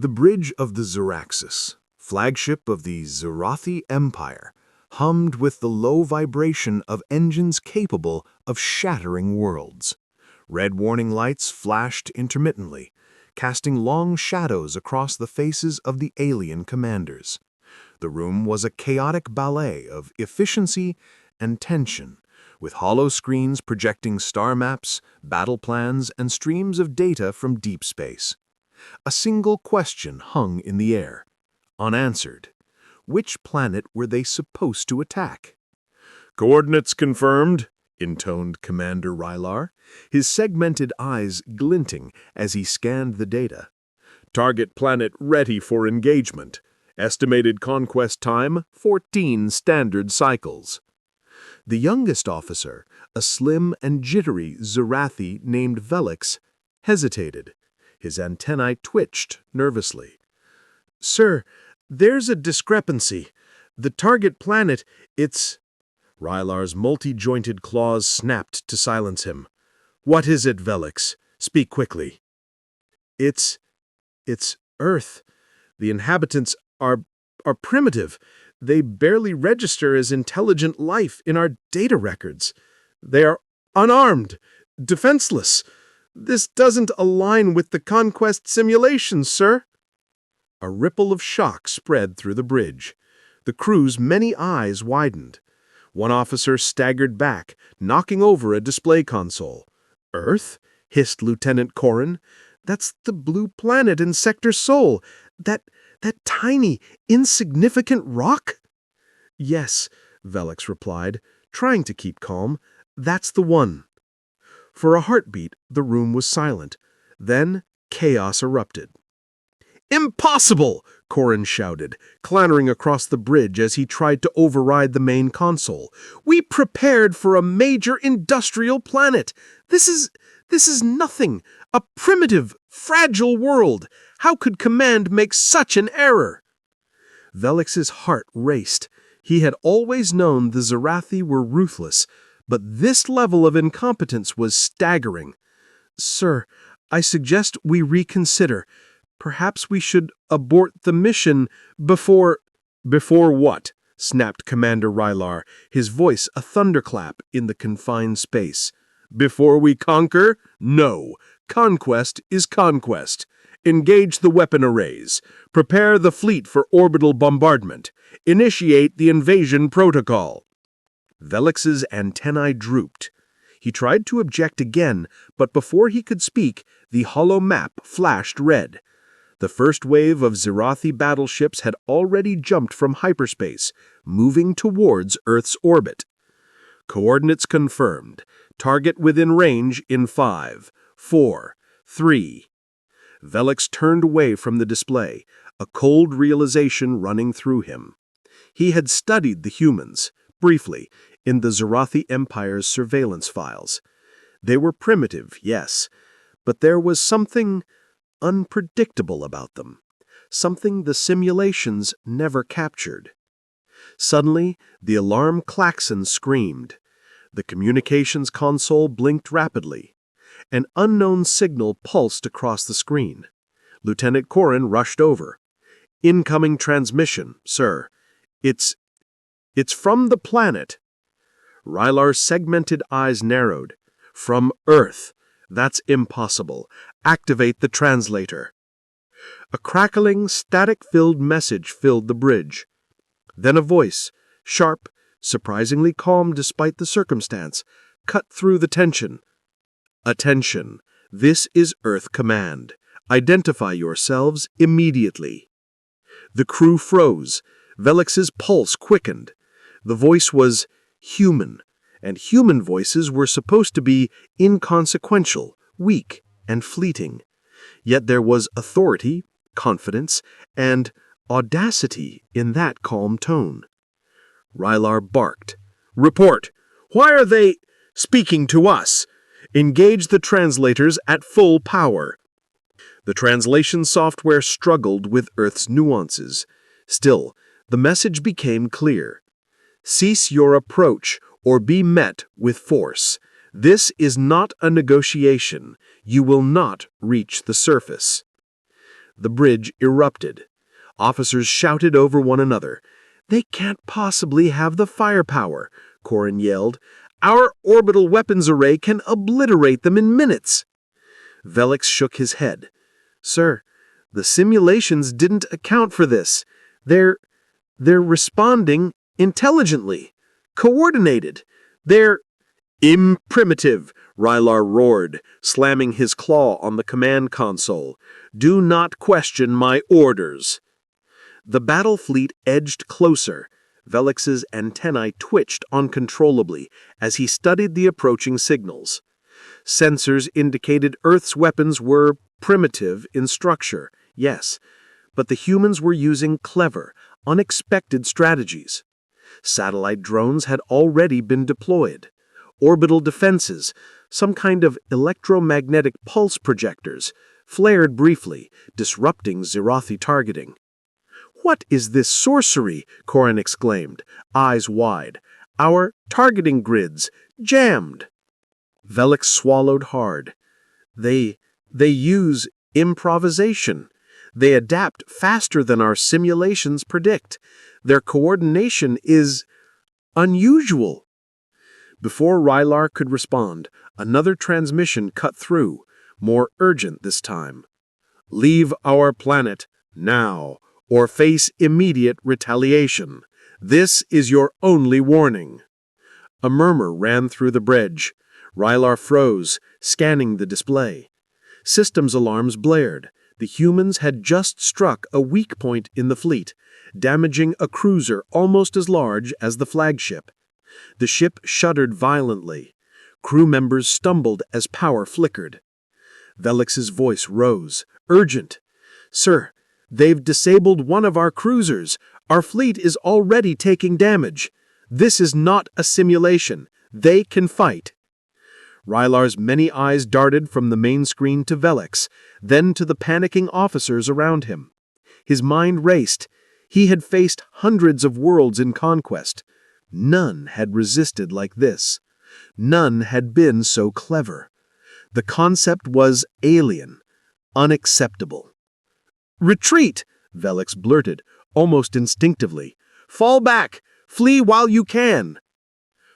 The bridge of the Zeraxis, flagship of the Zerathi Empire, hummed with the low vibration of engines capable of shattering worlds. Red warning lights flashed intermittently, casting long shadows across the faces of the alien commanders. The room was a chaotic ballet of efficiency and tension, with hollow screens projecting star maps, battle plans, and streams of data from deep space. A single question hung in the air, unanswered. Which planet were they supposed to attack? "Coordinates confirmed," intoned Commander Rylar, his segmented eyes glinting as he scanned the data. "Target planet ready for engagement. Estimated conquest time, 14 standard cycles." The youngest officer, a slim and jittery Zerathi named Velix, hesitated. His antennae twitched nervously. "Sir, there's a discrepancy. The target planet, it's—" Rylar's multi-jointed claws snapped to silence him. "What is it, Velix? Speak quickly." It's Earth. The inhabitants are primitive. They barely register as intelligent life in our data records. They are unarmed, defenseless. This doesn't align with the conquest simulations, sir." A ripple of shock spread through the bridge. The crew's many eyes widened. One officer staggered back, knocking over a display console. "Earth?" hissed Lieutenant Corrin. "That's the blue planet in Sector Sol. That tiny, insignificant rock?" "Yes," Velix replied, trying to keep calm. "That's the one." For a heartbeat, the room was silent. Then chaos erupted. "Impossible!" Corrin shouted, clattering across the bridge as he tried to override the main console. "We prepared for a major industrial planet. This is nothing. A primitive, fragile world. How could Command make such an error?" Velix's heart raced. He had always known the Zerathi were ruthless, but this level of incompetence was staggering. "Sir, I suggest we reconsider. Perhaps we should abort the mission before—" "Before what?" snapped Commander Rylar, his voice a thunderclap in the confined space. "Before we conquer? No. Conquest is conquest. Engage the weapon arrays. Prepare the fleet for orbital bombardment. Initiate the invasion protocol." Velix's antennae drooped. He tried to object again, but before he could speak, the hollow map flashed red. The first wave of Zerathi battleships had already jumped from hyperspace, moving towards Earth's orbit. "Coordinates confirmed. Target within range in 5, 4, 3. Velix turned away from the display, a cold realization running through him. He had studied the humans, briefly, in the Zerathi Empire's surveillance files. They were primitive, yes, but there was something unpredictable about them, something the simulations never captured. Suddenly, the alarm klaxon screamed. The communications console blinked rapidly. An unknown signal pulsed across the screen. Lieutenant Corrin rushed over. "Incoming transmission, sir. It's from the planet." Rylar's segmented eyes narrowed. "From Earth. That's impossible. Activate the translator." A crackling, static-filled message filled the bridge. Then a voice, sharp, surprisingly calm despite the circumstance, cut through the tension. "Attention. This is Earth Command. Identify yourselves immediately." The crew froze. Velix's pulse quickened. The voice was human, and human voices were supposed to be inconsequential, weak, and fleeting. Yet there was authority, confidence, and audacity in that calm tone. Rylar barked. "Report! Why are they speaking to us? Engage the translators at full power." The translation software struggled with Earth's nuances. Still, the message became clear. "Cease your approach or be met with force. This is not a negotiation. You will not reach the surface." The bridge erupted. Officers shouted over one another. "They can't possibly have the firepower," Corin yelled. "Our orbital weapons array can obliterate them in minutes." Velix shook his head. "Sir, the simulations didn't account for this. They're responding intelligently, coordinated. They're—" "Imprimitive," Rylar roared, slamming his claw on the command console. "Do not question my orders." The battle fleet edged closer. Velix's antennae twitched uncontrollably as he studied the approaching signals. Sensors indicated Earth's weapons were primitive in structure, yes, but the humans were using clever, unexpected strategies. Satellite drones had already been deployed. Orbital defenses, some kind of electromagnetic pulse projectors, flared briefly, disrupting Zirathi targeting. "What is this sorcery?" Corin exclaimed, eyes wide. "Our targeting grids jammed." Velix swallowed hard. They use improvisation. They adapt faster than our simulations predict. Their coordination is unusual." Before Rylar could respond, another transmission cut through, more urgent this time. "Leave our planet now, or face immediate retaliation. This is your only warning." A murmur ran through the bridge. Rylar froze, scanning the display. Systems alarms blared. The humans had just struck a weak point in the fleet, damaging a cruiser almost as large as the flagship. The ship shuddered violently. Crew members stumbled as power flickered. Velix's voice rose, urgent. "Sir, they've disabled one of our cruisers. Our fleet is already taking damage. This is not a simulation. They can fight." Rylar's many eyes darted from the main screen to Velix, then to the panicking officers around him. His mind raced. He had faced hundreds of worlds in conquest. None had resisted like this. None had been so clever. The concept was alien, unacceptable. "Retreat!" Velix blurted, almost instinctively. "Fall back! Flee while you can!"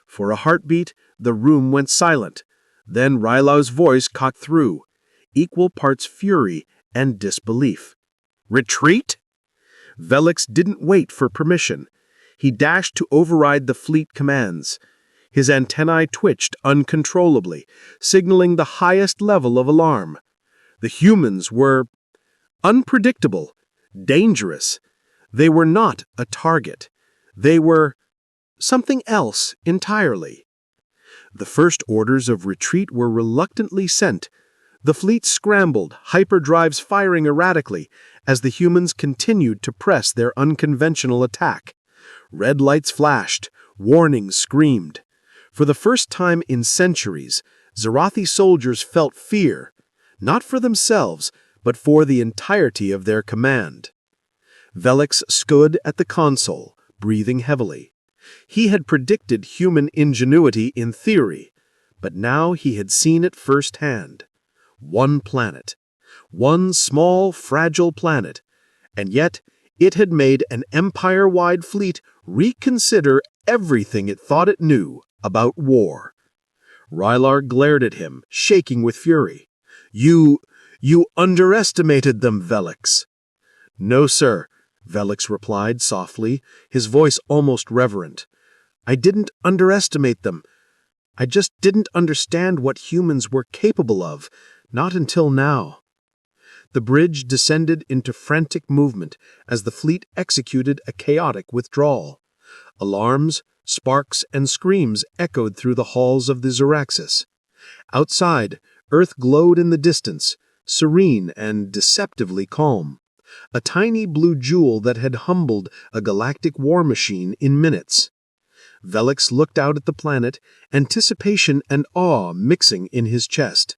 For a heartbeat, the room went silent. Then Rylar's voice caught through, equal parts fury and disbelief. "Retreat?" Velix didn't wait for permission. He dashed to override the fleet commands. His antennae twitched uncontrollably, signaling the highest level of alarm. The humans were unpredictable, dangerous. They were not a target. They were something else entirely. The first orders of retreat were reluctantly sent. The fleet scrambled, hyperdrives firing erratically, as the humans continued to press their unconventional attack. Red lights flashed, warnings screamed. For the first time in centuries, Zirathi soldiers felt fear, not for themselves, but for the entirety of their command. Velix stood at the console, breathing heavily. He had predicted human ingenuity in theory, but now he had seen it firsthand. One planet. One small, fragile planet. And yet, it had made an empire-wide fleet reconsider everything it thought it knew about war. Rylar glared at him, shaking with fury. You underestimated them, Velix." "No, sir," Velix replied softly, his voice almost reverent. "I didn't underestimate them. I just didn't understand what humans were capable of, not until now." The bridge descended into frantic movement as the fleet executed a chaotic withdrawal. Alarms, sparks, and screams echoed through the halls of the Ziraxis. Outside, Earth glowed in the distance, serene and deceptively calm. A tiny blue jewel that had humbled a galactic war machine in minutes. Velix looked out at the planet, anticipation and awe mixing in his chest.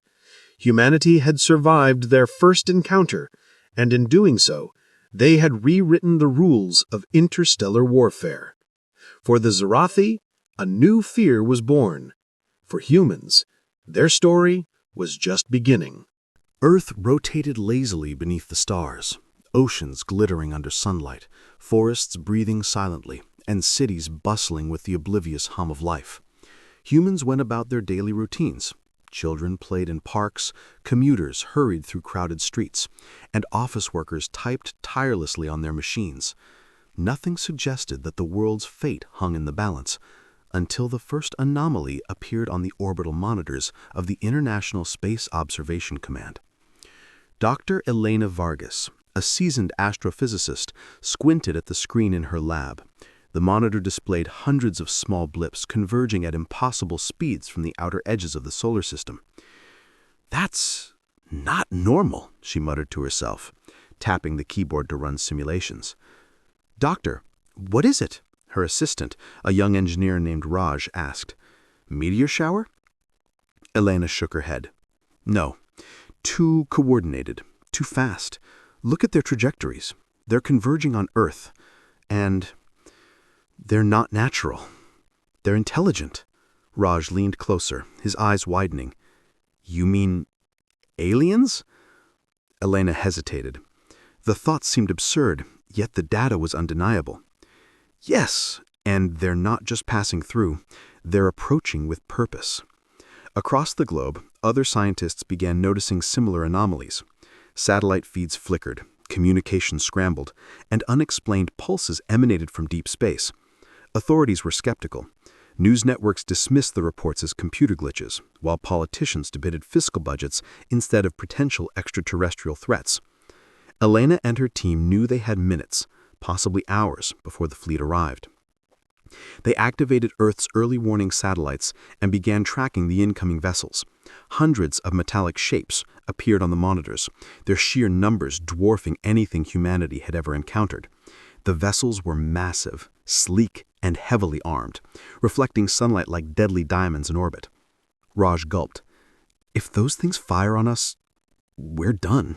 Humanity had survived their first encounter, and in doing so, they had rewritten the rules of interstellar warfare. For the Zirathi, a new fear was born. For humans, their story was just beginning. Earth rotated lazily beneath the stars, oceans glittering under sunlight, forests breathing silently, and cities bustling with the oblivious hum of life. Humans went about their daily routines. Children played in parks, commuters hurried through crowded streets, and office workers typed tirelessly on their machines. Nothing suggested that the world's fate hung in the balance, until the first anomaly appeared on the orbital monitors of the International Space Observation Command. Dr. Elena Vargas, a seasoned astrophysicist, squinted at the screen in her lab. The monitor displayed hundreds of small blips converging at impossible speeds from the outer edges of the solar system. "That's not normal," she muttered to herself, tapping the keyboard to run simulations. "Doctor, what is it?" her assistant, a young engineer named Raj, asked. "Meteor shower?" Elena shook her head. "No. Too coordinated. Too fast. Look at their trajectories. They're converging on Earth. And they're not natural. They're intelligent." Raj leaned closer, his eyes widening. "You mean aliens?" Elena hesitated. The thought seemed absurd, yet the data was undeniable. "Yes, and they're not just passing through. They're approaching with purpose." Across the globe, other scientists began noticing similar anomalies. Satellite feeds flickered, communication scrambled, and unexplained pulses emanated from deep space. Authorities were skeptical. News networks dismissed the reports as computer glitches, while politicians debated fiscal budgets instead of potential extraterrestrial threats. Elena and her team knew they had minutes, possibly hours, before the fleet arrived. They activated Earth's early warning satellites and began tracking the incoming vessels. Hundreds of metallic shapes appeared on the monitors, their sheer numbers dwarfing anything humanity had ever encountered. The vessels were massive, sleek, and heavily armed, reflecting sunlight like deadly diamonds in orbit. Raj gulped. "If those things fire on us, we're done."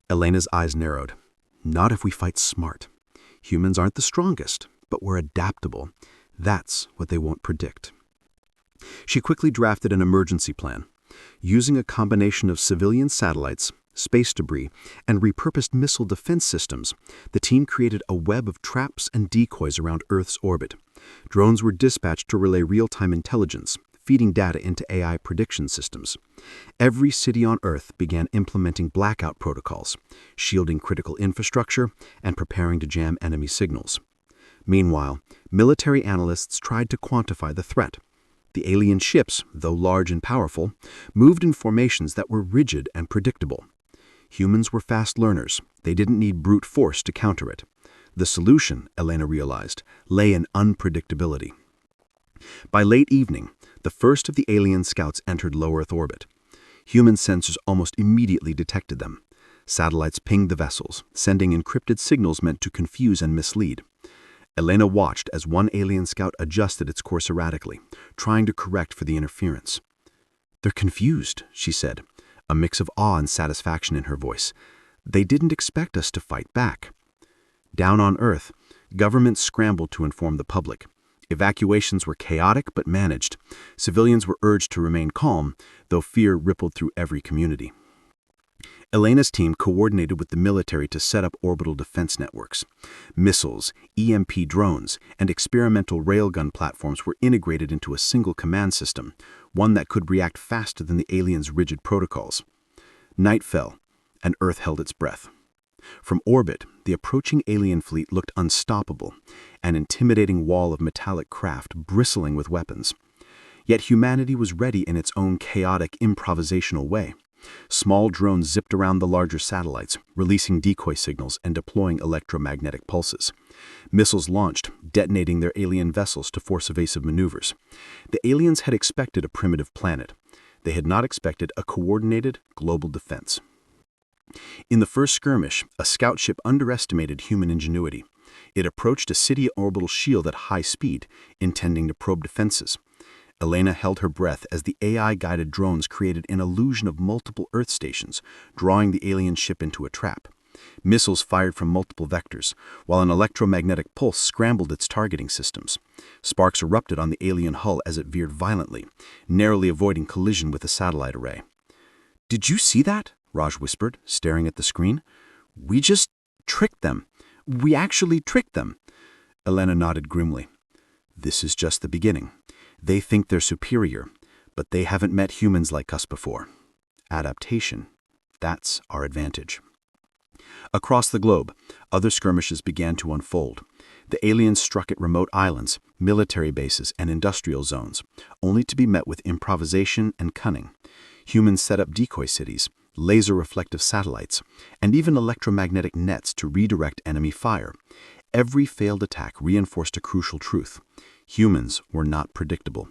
Elena's eyes narrowed. "Not if we fight smart. Humans aren't the strongest, but we're adaptable. That's what they won't predict." She quickly drafted an emergency plan. Using a combination of civilian satellites, space debris, and repurposed missile defense systems, the team created a web of traps and decoys around Earth's orbit. Drones were dispatched to relay real-time intelligence, feeding data into AI prediction systems. Every city on Earth began implementing blackout protocols, shielding critical infrastructure and preparing to jam enemy signals. Meanwhile, military analysts tried to quantify the threat. The alien ships, though large and powerful, moved in formations that were rigid and predictable. Humans were fast learners. They didn't need brute force to counter it. The solution, Elena realized, lay in unpredictability. By late evening, the first of the alien scouts entered low Earth orbit. Human sensors almost immediately detected them. Satellites pinged the vessels, sending encrypted signals meant to confuse and mislead. Elena watched as one alien scout adjusted its course erratically, trying to correct for the interference. "They're confused," she said, a mix of awe and satisfaction in her voice. "They didn't expect us to fight back." Down on Earth, governments scrambled to inform the public. Evacuations were chaotic but managed. Civilians were urged to remain calm, though fear rippled through every community. Elena's team coordinated with the military to set up orbital defense networks. Missiles, EMP drones, and experimental railgun platforms were integrated into a single command system, one that could react faster than the aliens' rigid protocols. Night fell, and Earth held its breath. From orbit, the approaching alien fleet looked unstoppable, an intimidating wall of metallic craft bristling with weapons. Yet humanity was ready in its own chaotic, improvisational way. Small drones zipped around the larger satellites, releasing decoy signals and deploying electromagnetic pulses. Missiles launched, detonating their alien vessels to force evasive maneuvers. The aliens had expected a primitive planet. They had not expected a coordinated global defense. In the first skirmish, a scout ship underestimated human ingenuity. It approached a city orbital shield at high speed, intending to probe defenses. Elena held her breath as the AI-guided drones created an illusion of multiple Earth stations, drawing the alien ship into a trap. Missiles fired from multiple vectors, while an electromagnetic pulse scrambled its targeting systems. Sparks erupted on the alien hull as it veered violently, narrowly avoiding collision with the satellite array. "Did you see that?" Raj whispered, staring at the screen. "We just tricked them. We actually tricked them." Elena nodded grimly. "This is just the beginning. They think they're superior, but they haven't met humans like us before. Adaptation. That's our advantage." Across the globe, other skirmishes began to unfold. The aliens struck at remote islands, military bases, and industrial zones, only to be met with improvisation and cunning. Humans set up decoy cities, laser-reflective satellites, and even electromagnetic nets to redirect enemy fire. Every failed attack reinforced a crucial truth. Humans were not predictable.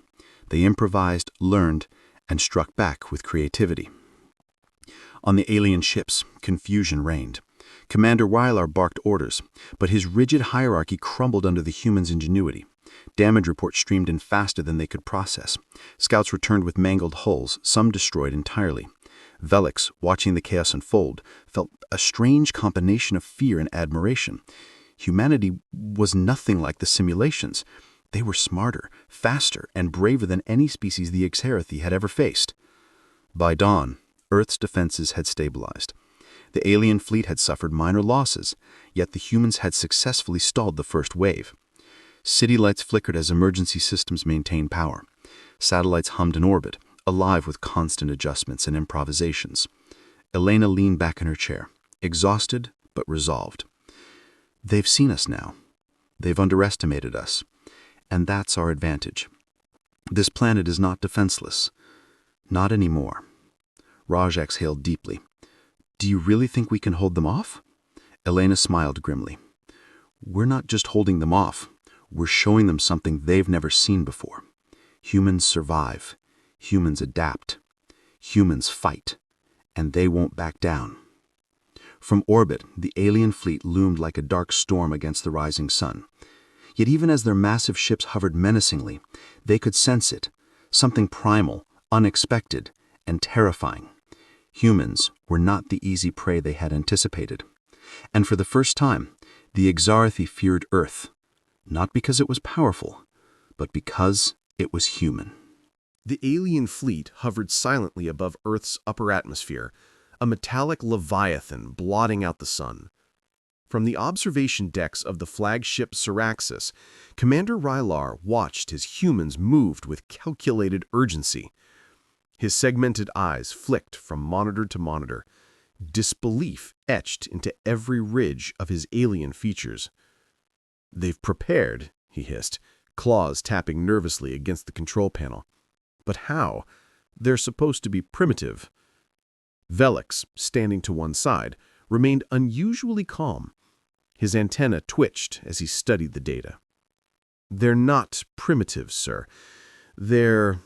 They improvised, learned, and struck back with creativity. On the alien ships, confusion reigned. Commander Rylar barked orders, but his rigid hierarchy crumbled under the humans' ingenuity. Damage reports streamed in faster than they could process. Scouts returned with mangled hulls, some destroyed entirely. Velix, watching the chaos unfold, felt a strange combination of fear and admiration. Humanity was nothing like the simulations. They were smarter, faster, and braver than any species the Exharathi had ever faced. By dawn, Earth's defenses had stabilized. The alien fleet had suffered minor losses, yet the humans had successfully stalled the first wave. City lights flickered as emergency systems maintained power. Satellites hummed in orbit, alive with constant adjustments and improvisations. Elena leaned back in her chair, exhausted but resolved. They've seen us now. They've underestimated us. And that's our advantage. This planet is not defenseless. Not anymore. Raj exhaled deeply. Do you really think we can hold them off? Elena smiled grimly. We're not just holding them off. We're showing them something they've never seen before. Humans survive. Humans adapt. Humans fight. And they won't back down. From orbit, the alien fleet loomed like a dark storm against the rising sun. Yet even as their massive ships hovered menacingly, they could sense it, something primal, unexpected, and terrifying. Humans were not the easy prey they had anticipated. And for the first time, the Exharathi feared Earth, not because it was powerful, but because it was human. The alien fleet hovered silently above Earth's upper atmosphere, a metallic leviathan blotting out the sun. From the observation decks of the flagship Syraxis, Commander Rylar watched as humans moved with calculated urgency. His segmented eyes flicked from monitor to monitor, disbelief etched into every ridge of his alien features. "They've prepared," he hissed, claws tapping nervously against the control panel. "But how? They're supposed to be primitive." Velix, standing to one side, remained unusually calm. His antenna twitched as he studied the data. "They're not primitive, sir. They're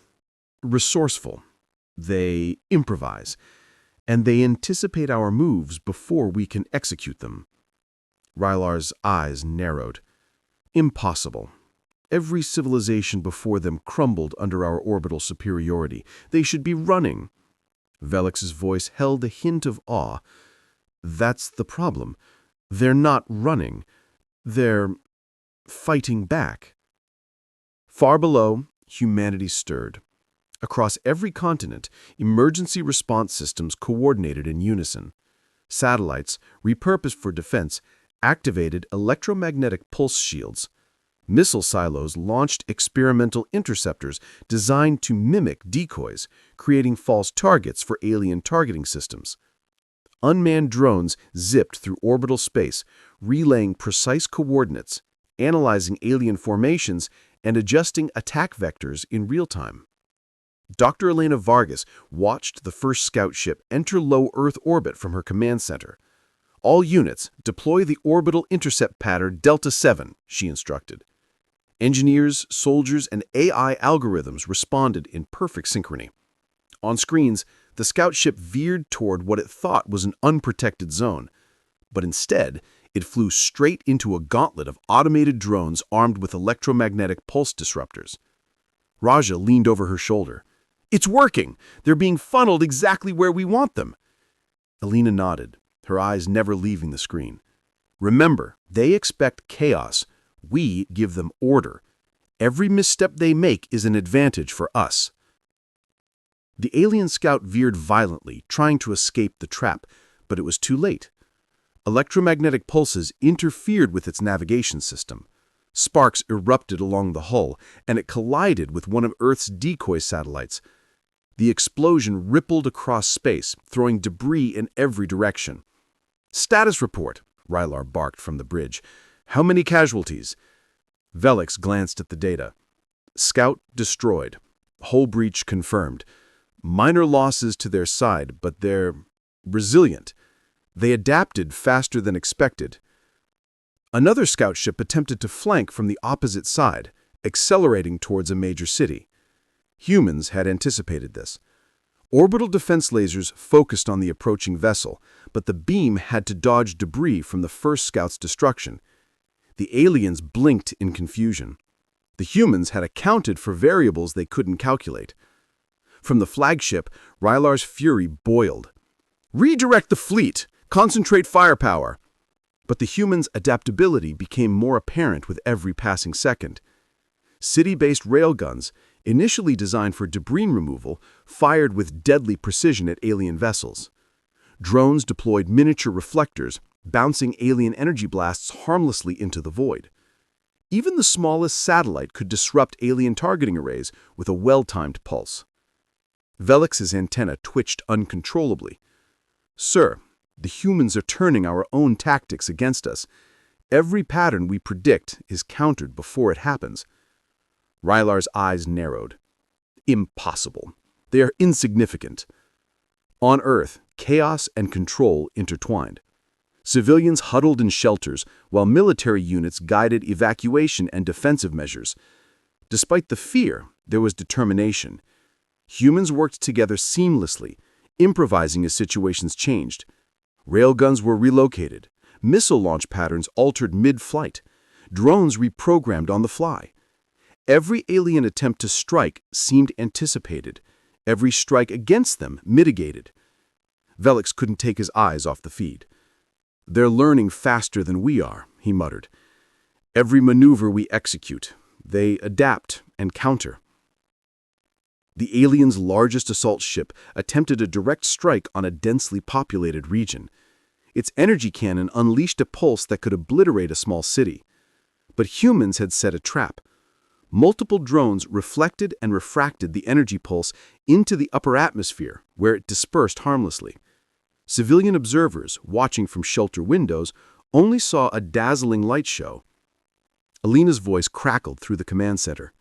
resourceful. They improvise, and they anticipate our moves before we can execute them." Rylar's eyes narrowed. "Impossible. Every civilization before them crumbled under our orbital superiority. They should be running." Velix's voice held a hint of awe. "That's the problem. They're not running. They're fighting back." Far below, humanity stirred. Across every continent, emergency response systems coordinated in unison. Satellites, repurposed for defense, activated electromagnetic pulse shields. Missile silos launched experimental interceptors designed to mimic decoys, creating false targets for alien targeting systems. Unmanned drones zipped through orbital space, relaying precise coordinates, analyzing alien formations, and adjusting attack vectors in real time. Dr. Elena Vargas watched the first scout ship enter low Earth orbit from her command center. "All units, deploy the orbital intercept pattern Delta 7, she instructed. Engineers, soldiers, and AI algorithms responded in perfect synchrony. On screens, the scout ship veered toward what it thought was an unprotected zone, but instead, it flew straight into a gauntlet of automated drones armed with electromagnetic pulse disruptors. Raja leaned over her shoulder. "It's working! They're being funneled exactly where we want them." Elena nodded, her eyes never leaving the screen. "Remember, they expect chaos. We give them order. Every misstep they make is an advantage for us." The alien scout veered violently, trying to escape the trap, but it was too late. Electromagnetic pulses interfered with its navigation system. Sparks erupted along the hull, and it collided with one of Earth's decoy satellites. The explosion rippled across space, throwing debris in every direction. "Status report," Rylar barked from the bridge. "How many casualties?" Velix glanced at the data. Scout destroyed. Hull breach confirmed. Minor losses to their side, but they're resilient. They adapted faster than expected. Another scout ship attempted to flank from the opposite side, accelerating towards a major city. Humans had anticipated this. Orbital defense lasers focused on the approaching vessel, but the beam had to dodge debris from the first scout's destruction. The aliens blinked in confusion. The humans had accounted for variables they couldn't calculate. From the flagship, Rylar's fury boiled. "Redirect the fleet! Concentrate firepower!" But the humans' adaptability became more apparent with every passing second. City-based railguns, initially designed for debris removal, fired with deadly precision at alien vessels. Drones deployed miniature reflectors, bouncing alien energy blasts harmlessly into the void. Even the smallest satellite could disrupt alien targeting arrays with a well-timed pulse. Velix's antenna twitched uncontrollably. "Sir, the humans are turning our own tactics against us. Every pattern we predict is countered before it happens." Rylar's eyes narrowed. "Impossible. They are insignificant." On Earth, chaos and control intertwined. Civilians huddled in shelters, while military units guided evacuation and defensive measures. Despite the fear, there was determination. Humans worked together seamlessly, improvising as situations changed. Railguns were relocated. Missile launch patterns altered mid-flight. Drones reprogrammed on the fly. Every alien attempt to strike seemed anticipated. Every strike against them mitigated. Velix couldn't take his eyes off the feed. "They're learning faster than we are," he muttered. "Every maneuver we execute, they adapt and counter." The aliens' largest assault ship attempted a direct strike on a densely populated region. Its energy cannon unleashed a pulse that could obliterate a small city. But humans had set a trap. Multiple drones reflected and refracted the energy pulse into the upper atmosphere, where it dispersed harmlessly. Civilian observers, watching from shelter windows, only saw a dazzling light show. Alina's voice crackled through the command center.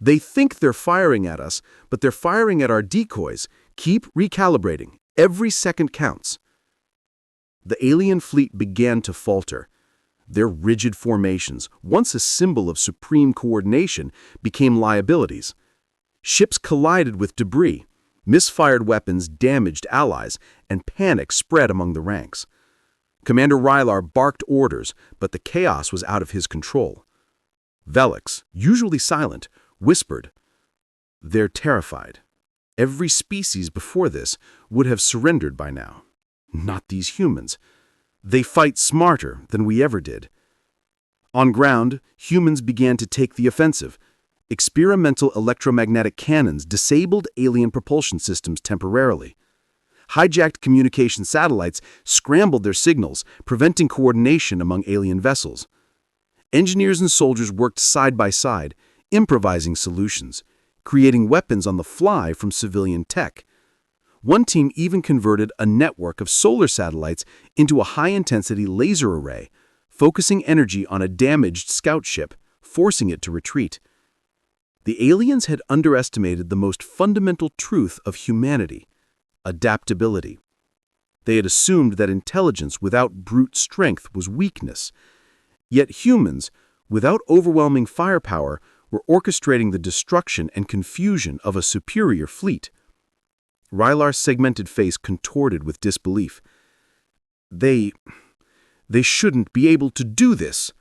"They think they're firing at us, but they're firing at our decoys. Keep recalibrating. Every second counts." The alien fleet began to falter. Their rigid formations, once a symbol of supreme coordination, became liabilities. Ships collided with debris. Misfired weapons damaged allies, and panic spread among the ranks. Commander Rylar barked orders, but the chaos was out of his control. Velix, usually silent, whispered, "They're terrified. Every species before this would have surrendered by now. Not these humans. They fight smarter than we ever did." On ground, humans began to take the offensive. Experimental electromagnetic cannons disabled alien propulsion systems temporarily. Hijacked communication satellites scrambled their signals, preventing coordination among alien vessels. Engineers and soldiers worked side by side, improvising solutions, creating weapons on the fly from civilian tech. One team even converted a network of solar satellites into a high-intensity laser array, focusing energy on a damaged scout ship, forcing it to retreat. The aliens had underestimated the most fundamental truth of humanity: adaptability. They had assumed that intelligence without brute strength was weakness. Yet humans, without overwhelming firepower, were orchestrating the destruction and confusion of a superior fleet. Rylar's segmented face contorted with disbelief. They shouldn't be able to do this.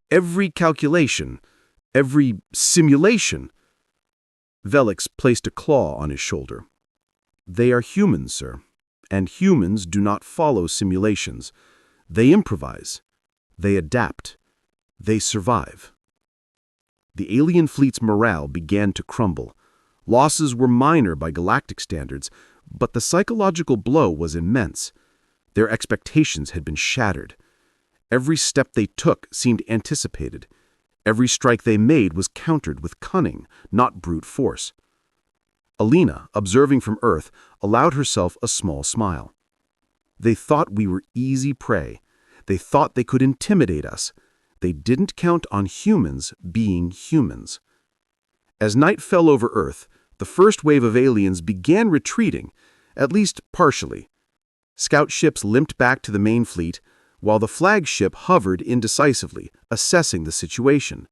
Every calculation, every simulation." Velix placed a claw on his shoulder. "They are humans, sir, and humans do not follow simulations. They improvise. They adapt. They survive." The alien fleet's morale began to crumble. Losses were minor by galactic standards, but the psychological blow was immense. Their expectations had been shattered. Every step they took seemed anticipated. Every strike they made was countered with cunning, not brute force. Alina, observing from Earth, allowed herself a small smile. They thought we were easy prey. They thought they could intimidate us. They didn't count on humans being humans. As night fell over Earth, the first wave of aliens began retreating, at least partially. Scout ships limped back to the main fleet, while the flagship hovered indecisively, assessing the situation.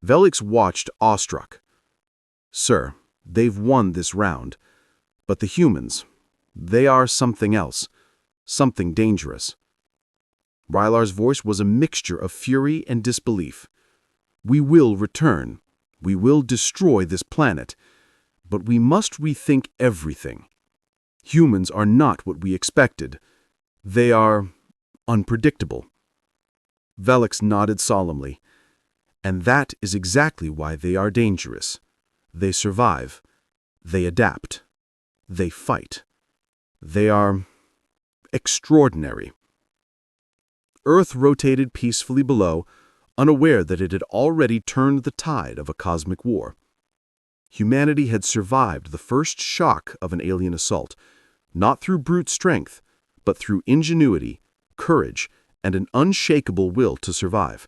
Velix watched awestruck. "Sir, they've won this round. But the humans, they are something else, something dangerous." Rylar's voice was a mixture of fury and disbelief. "We will return. We will destroy this planet. But we must rethink everything. Humans are not what we expected. They are unpredictable." Velix nodded solemnly. "And that is exactly why they are dangerous. They survive. They adapt. They fight. They are extraordinary." Earth rotated peacefully below, unaware that it had already turned the tide of a cosmic war. Humanity had survived the first shock of an alien assault, not through brute strength, but through ingenuity, courage, and an unshakable will to survive.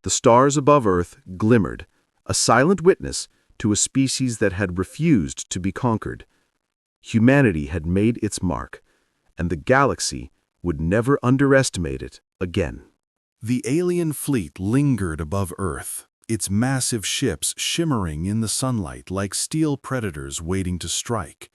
The stars above Earth glimmered, a silent witness to a species that had refused to be conquered. Humanity had made its mark, and the galaxy would never underestimate it again. The alien fleet lingered above Earth, its massive ships shimmering in the sunlight like steel predators waiting to strike.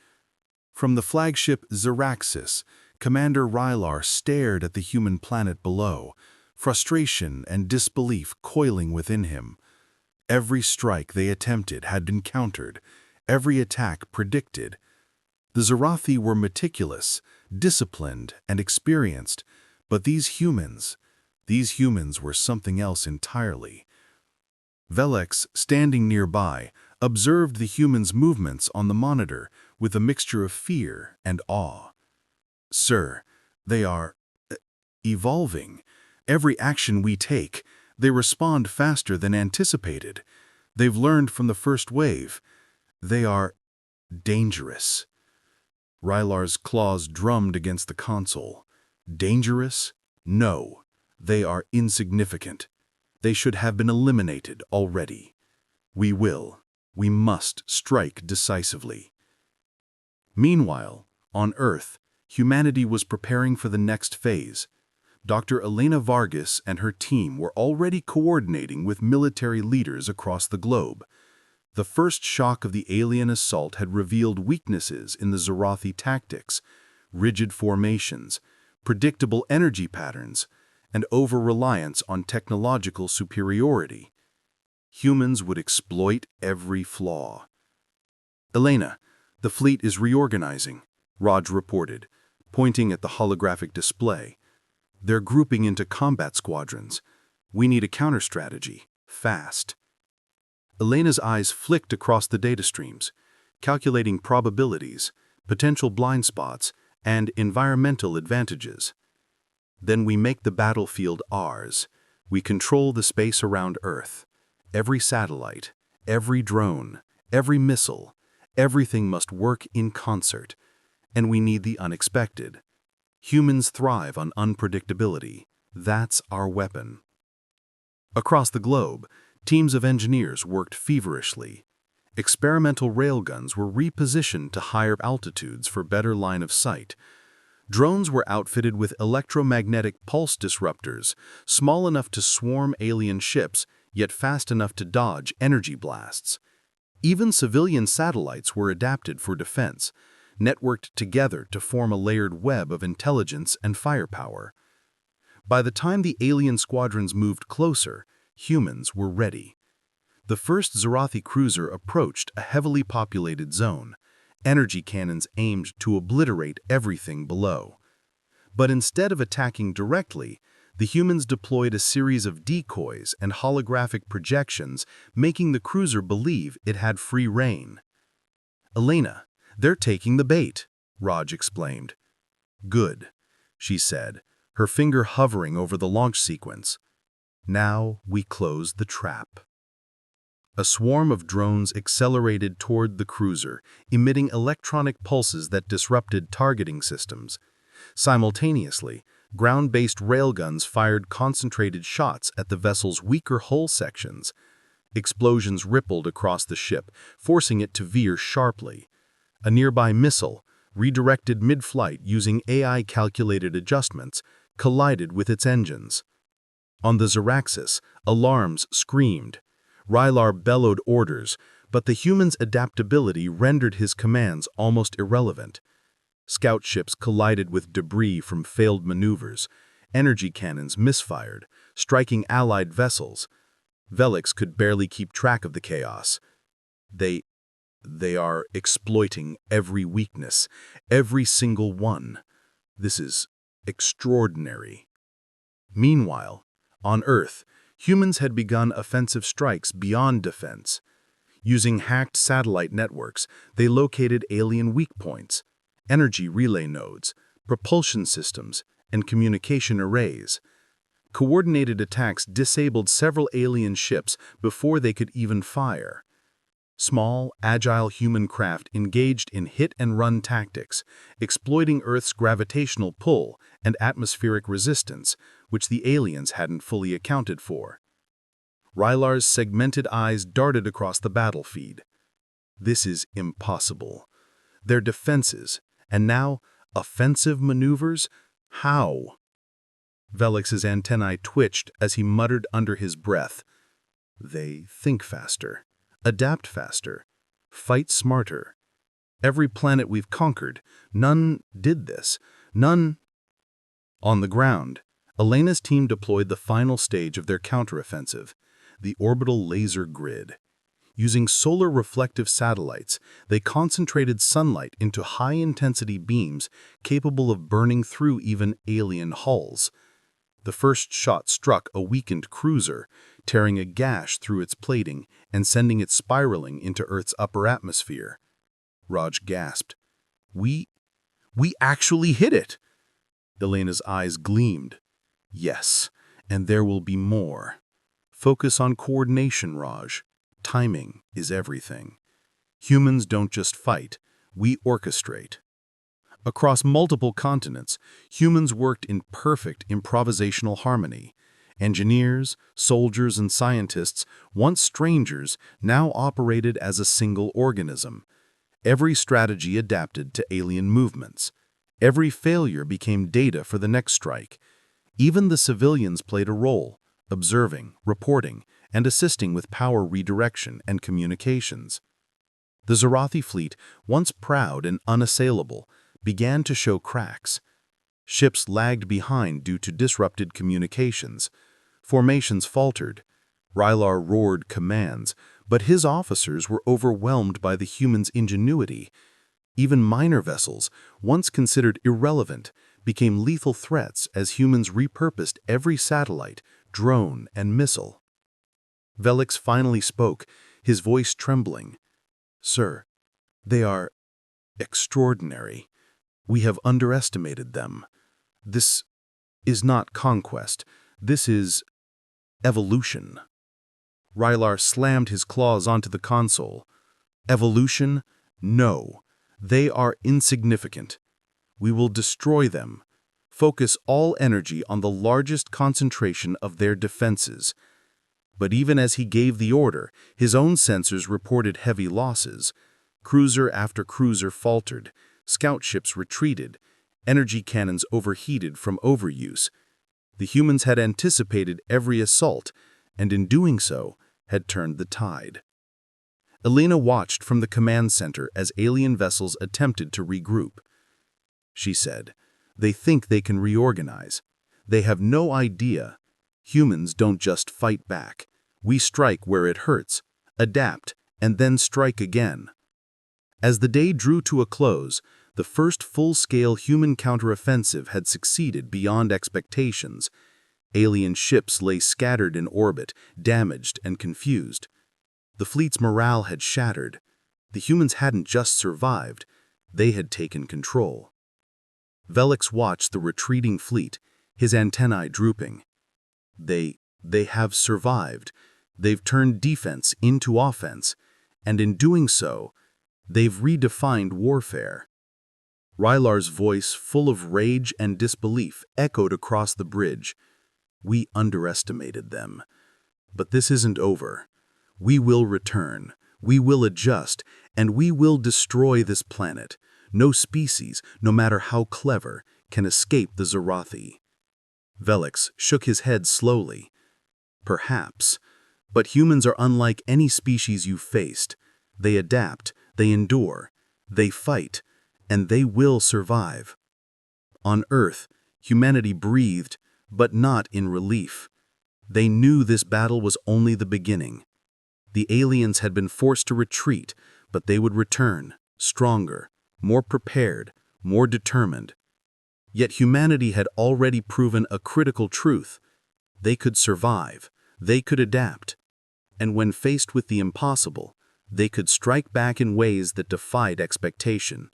From the flagship Xeraxis, Commander Rylar stared at the human planet below, frustration and disbelief coiling within him. Every strike they attempted had been countered, every attack predicted. The Xerathi were meticulous, disciplined, and experienced, but these humans were something else entirely. Velix, standing nearby, observed the humans' movements on the monitor with a mixture of fear and awe. "Sir, they are evolving. Every action we take, they respond faster than anticipated. They've learned from the first wave. They are dangerous." Rylar's claws drummed against the console. "Dangerous? No. They are insignificant. They should have been eliminated already. We must strike decisively." Meanwhile, on Earth, humanity was preparing for the next phase. Dr. Elena Vargas and her team were already coordinating with military leaders across the globe. The first shock of the alien assault had revealed weaknesses in the Xerathi tactics, rigid formations, predictable energy patterns, and over-reliance on technological superiority. Humans would exploit every flaw. "Elena, the fleet is reorganizing," Raj reported, pointing at the holographic display. "They're grouping into combat squadrons. We need a counter-strategy, fast." Elena's eyes flicked across the data streams, calculating probabilities, potential blind spots, and environmental advantages. "Then we make the battlefield ours. We control the space around Earth. Every satellite, every drone, every missile, everything must work in concert. And we need the unexpected. Humans thrive on unpredictability. That's our weapon." Across the globe, teams of engineers worked feverishly. Experimental railguns were repositioned to higher altitudes for better line of sight. Drones were outfitted with electromagnetic pulse disruptors, small enough to swarm alien ships, yet fast enough to dodge energy blasts. Even civilian satellites were adapted for defense, networked together to form a layered web of intelligence and firepower. By the time the alien squadrons moved closer, humans were ready. The first Xerathi cruiser approached a heavily populated zone, energy cannons aimed to obliterate everything below. But instead of attacking directly, The humans deployed a series of decoys and holographic projections, making the cruiser believe it had free rein. "Elena, they're taking the bait," Raj explained. "Good," she said, her finger hovering over the launch sequence. "Now we close the trap." A swarm of drones accelerated toward the cruiser, emitting electronic pulses that disrupted targeting systems. Simultaneously, ground-based railguns fired concentrated shots at the vessel's weaker hull sections. Explosions rippled across the ship, forcing it to veer sharply. A nearby missile, redirected mid-flight using AI-calculated adjustments, collided with its engines. On the Zaraxis, alarms screamed. Rylar bellowed orders, but the human's adaptability rendered his commands almost irrelevant. Scout ships collided with debris from failed maneuvers. Energy cannons misfired, striking allied vessels. Velix could barely keep track of the chaos. They are exploiting every weakness, every single one. This is extraordinary. Meanwhile, on Earth, humans had begun offensive strikes beyond defense. Using hacked satellite networks, they located alien weak points, energy relay nodes, propulsion systems, and communication arrays. Coordinated attacks disabled several alien ships before they could even fire. Small, agile human craft engaged in hit-and-run tactics, exploiting Earth's gravitational pull and atmospheric resistance, which the aliens hadn't fully accounted for. Rylar's segmented eyes darted across the battlefield. This is impossible. Their defenses, and now offensive maneuvers? How? Velix's antennae twitched as he muttered under his breath. They think faster, adapt faster, fight smarter. Every planet we've conquered, none did this. None. On the ground, Elena's team deployed the final stage of their counteroffensive, the orbital laser grid. Using solar reflective satellites, they concentrated sunlight into high-intensity beams capable of burning through even alien hulls. The first shot struck a weakened cruiser, tearing a gash through its plating and sending it spiraling into Earth's upper atmosphere. Raj gasped. We actually hit it! Elena's eyes gleamed. Yes, and there will be more. Focus on coordination, Raj. Timing is everything. Humans don't just fight, we orchestrate. Across multiple continents, humans worked in perfect improvisational harmony. Engineers, soldiers, and scientists, once strangers, now operated as a single organism. Every strategy adapted to alien movements. Every failure became data for the next strike. Even the civilians played a role, observing, reporting, and assisting with power redirection and communications. The Zarathi fleet, once proud and unassailable, began to show cracks. Ships lagged behind due to disrupted communications. Formations faltered. Rylar roared commands, but his officers were overwhelmed by the humans' ingenuity. Even minor vessels, once considered irrelevant, became lethal threats as humans repurposed every satellite, drone, and missile. Velix finally spoke, his voice trembling. "Sir, they are extraordinary. We have underestimated them. This is not conquest. This is evolution." Rylar slammed his claws onto the console. "Evolution? No. They are insignificant. We will destroy them. Focus all energy on the largest concentration of their defenses." But even as he gave the order, his own sensors reported heavy losses. Cruiser after cruiser faltered, scout ships retreated, energy cannons overheated from overuse. The humans had anticipated every assault, and in doing so, had turned the tide. Elena watched from the command center as alien vessels attempted to regroup. She said, "They think they can reorganize. They have no idea. Humans don't just fight back. We strike where it hurts, adapt, and then strike again." As the day drew to a close, the first full-scale human counteroffensive had succeeded beyond expectations. Alien ships lay scattered in orbit, damaged and confused. The fleet's morale had shattered. The humans hadn't just survived, they had taken control. Velix watched the retreating fleet, his antennae drooping. They have survived. They've turned defense into offense, and in doing so, they've redefined warfare. Rylar's voice, full of rage and disbelief, echoed across the bridge. We underestimated them. But this isn't over. We will return. We will adjust, and we will destroy this planet. No species, no matter how clever, can escape the Zorathi. Velix shook his head slowly. Perhaps. But humans are unlike any species you've faced. They adapt, they endure, they fight, and they will survive. On Earth, humanity breathed, but not in relief. They knew this battle was only the beginning. The aliens had been forced to retreat, but they would return, stronger, more prepared, more determined. Yet humanity had already proven a critical truth. They could survive, they could adapt, and when faced with the impossible, they could strike back in ways that defied expectation.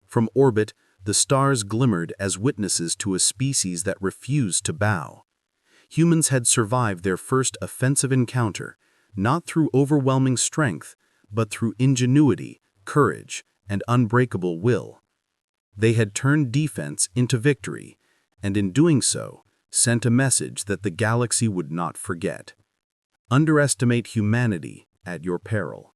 From orbit, the stars glimmered as witnesses to a species that refused to bow. Humans had survived their first offensive encounter, not through overwhelming strength, but through ingenuity, courage, and unbreakable will. They had turned defense into victory, and in doing so, sent a message that the galaxy would not forget. Underestimate humanity at your peril.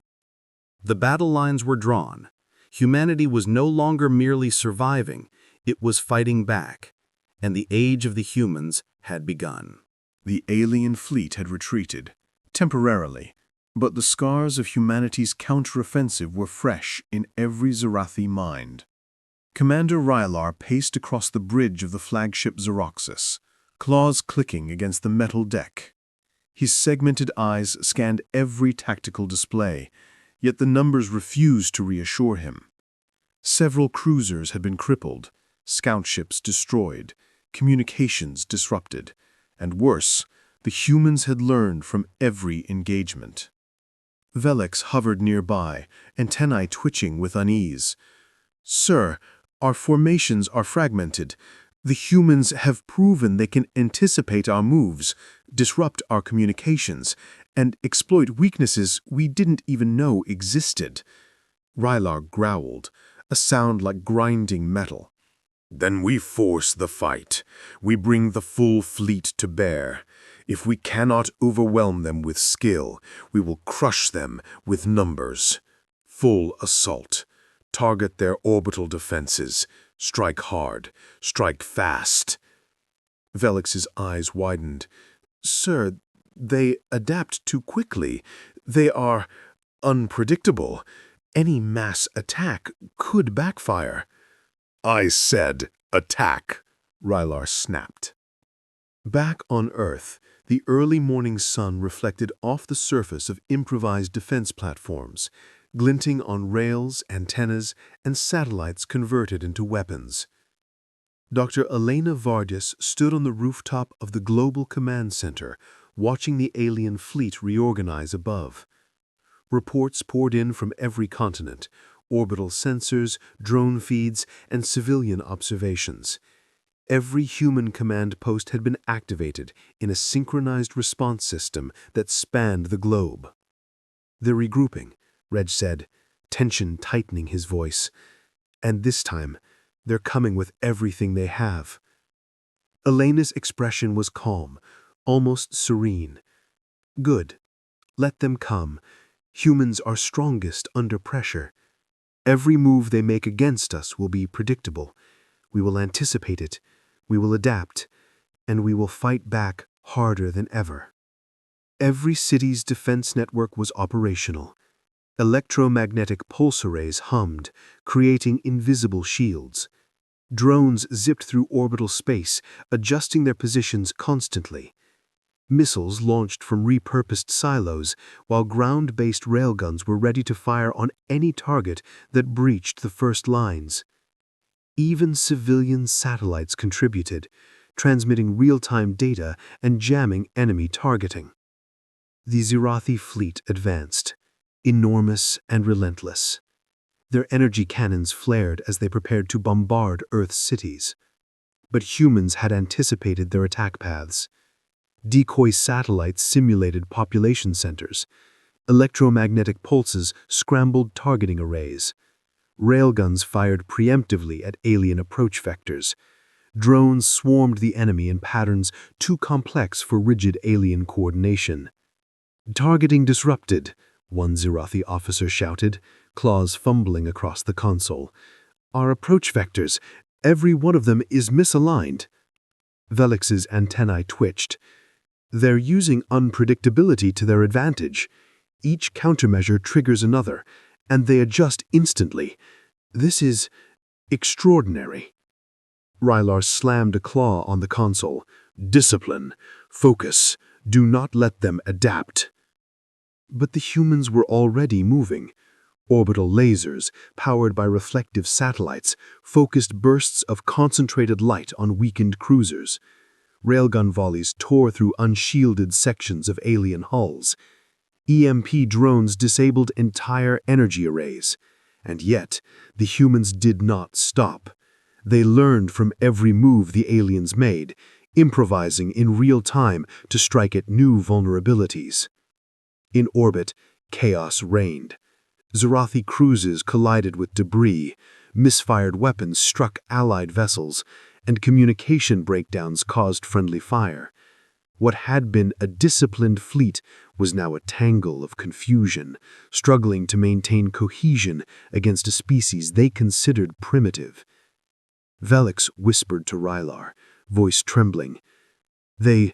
The battle lines were drawn. Humanity was no longer merely surviving, it was fighting back, and the age of the humans had begun. The alien fleet had retreated, temporarily, but the scars of humanity's counteroffensive were fresh in every Zorathi mind. Commander Rylar paced across the bridge of the flagship Xeroxus, claws clicking against the metal deck. His segmented eyes scanned every tactical display, yet the numbers refused to reassure him. Several cruisers had been crippled, scout ships destroyed, communications disrupted, and worse, the humans had learned from every engagement. Velix hovered nearby, antennae twitching with unease. "Sir, our formations are fragmented. The humans have proven they can anticipate our moves, disrupt our communications, and exploit weaknesses we didn't even know existed." Rylar growled, a sound like grinding metal. "Then we force the fight. We bring the full fleet to bear. If we cannot overwhelm them with skill, we will crush them with numbers. Full assault. Target their orbital defenses. Strike hard. Strike fast." Velix's eyes widened. "Sir, they adapt too quickly. They are unpredictable. Any mass attack could backfire." "I said attack," Rylar snapped. Back on Earth, the early morning sun reflected off the surface of improvised defense platforms, glinting on rails, antennas, and satellites converted into weapons. Dr. Elena Vargas stood on the rooftop of the Global Command Center, watching the alien fleet reorganize above. Reports poured in from every continent, orbital sensors, drone feeds, and civilian observations. Every human command post had been activated in a synchronized response system that spanned the globe. "They're regrouping," Reg said, tension tightening his voice. "And this time, they're coming with everything they have." Elena's expression was calm, almost serene. "Good. Let them come. Humans are strongest under pressure. Every move they make against us will be predictable. We will anticipate it, we will adapt, and we will fight back harder than ever." Every city's defense network was operational. Electromagnetic pulse arrays hummed, creating invisible shields. Drones zipped through orbital space, adjusting their positions constantly. Missiles launched from repurposed silos, while ground-based railguns were ready to fire on any target that breached the first lines. Even civilian satellites contributed, transmitting real-time data and jamming enemy targeting. The Zirathi fleet advanced, enormous and relentless. Their energy cannons flared as they prepared to bombard Earth's cities. But humans had anticipated their attack paths. Decoy satellites simulated population centers. Electromagnetic pulses scrambled targeting arrays. Railguns fired preemptively at alien approach vectors. Drones swarmed the enemy in patterns too complex for rigid alien coordination. "Targeting disrupted," one Zirathi officer shouted, claws fumbling across the console. "Our approach vectors, every one of them is misaligned." Velix's antennae twitched. They're using unpredictability to their advantage. Each countermeasure triggers another, and they adjust instantly. This is extraordinary. Rylar slammed a claw on the console. "Discipline. Focus. Do not let them adapt." But the humans were already moving. Orbital lasers, powered by reflective satellites, focused bursts of concentrated light on weakened cruisers. Railgun volleys tore through unshielded sections of alien hulls. EMP drones disabled entire energy arrays. And yet, the humans did not stop. They learned from every move the aliens made, improvising in real time to strike at new vulnerabilities. In orbit, chaos reigned. Zirathi cruises collided with debris, misfired weapons struck Allied vessels, and communication breakdowns caused friendly fire. What had been a disciplined fleet was now a tangle of confusion, struggling to maintain cohesion against a species they considered primitive. Velix whispered to Rylar, voice trembling. They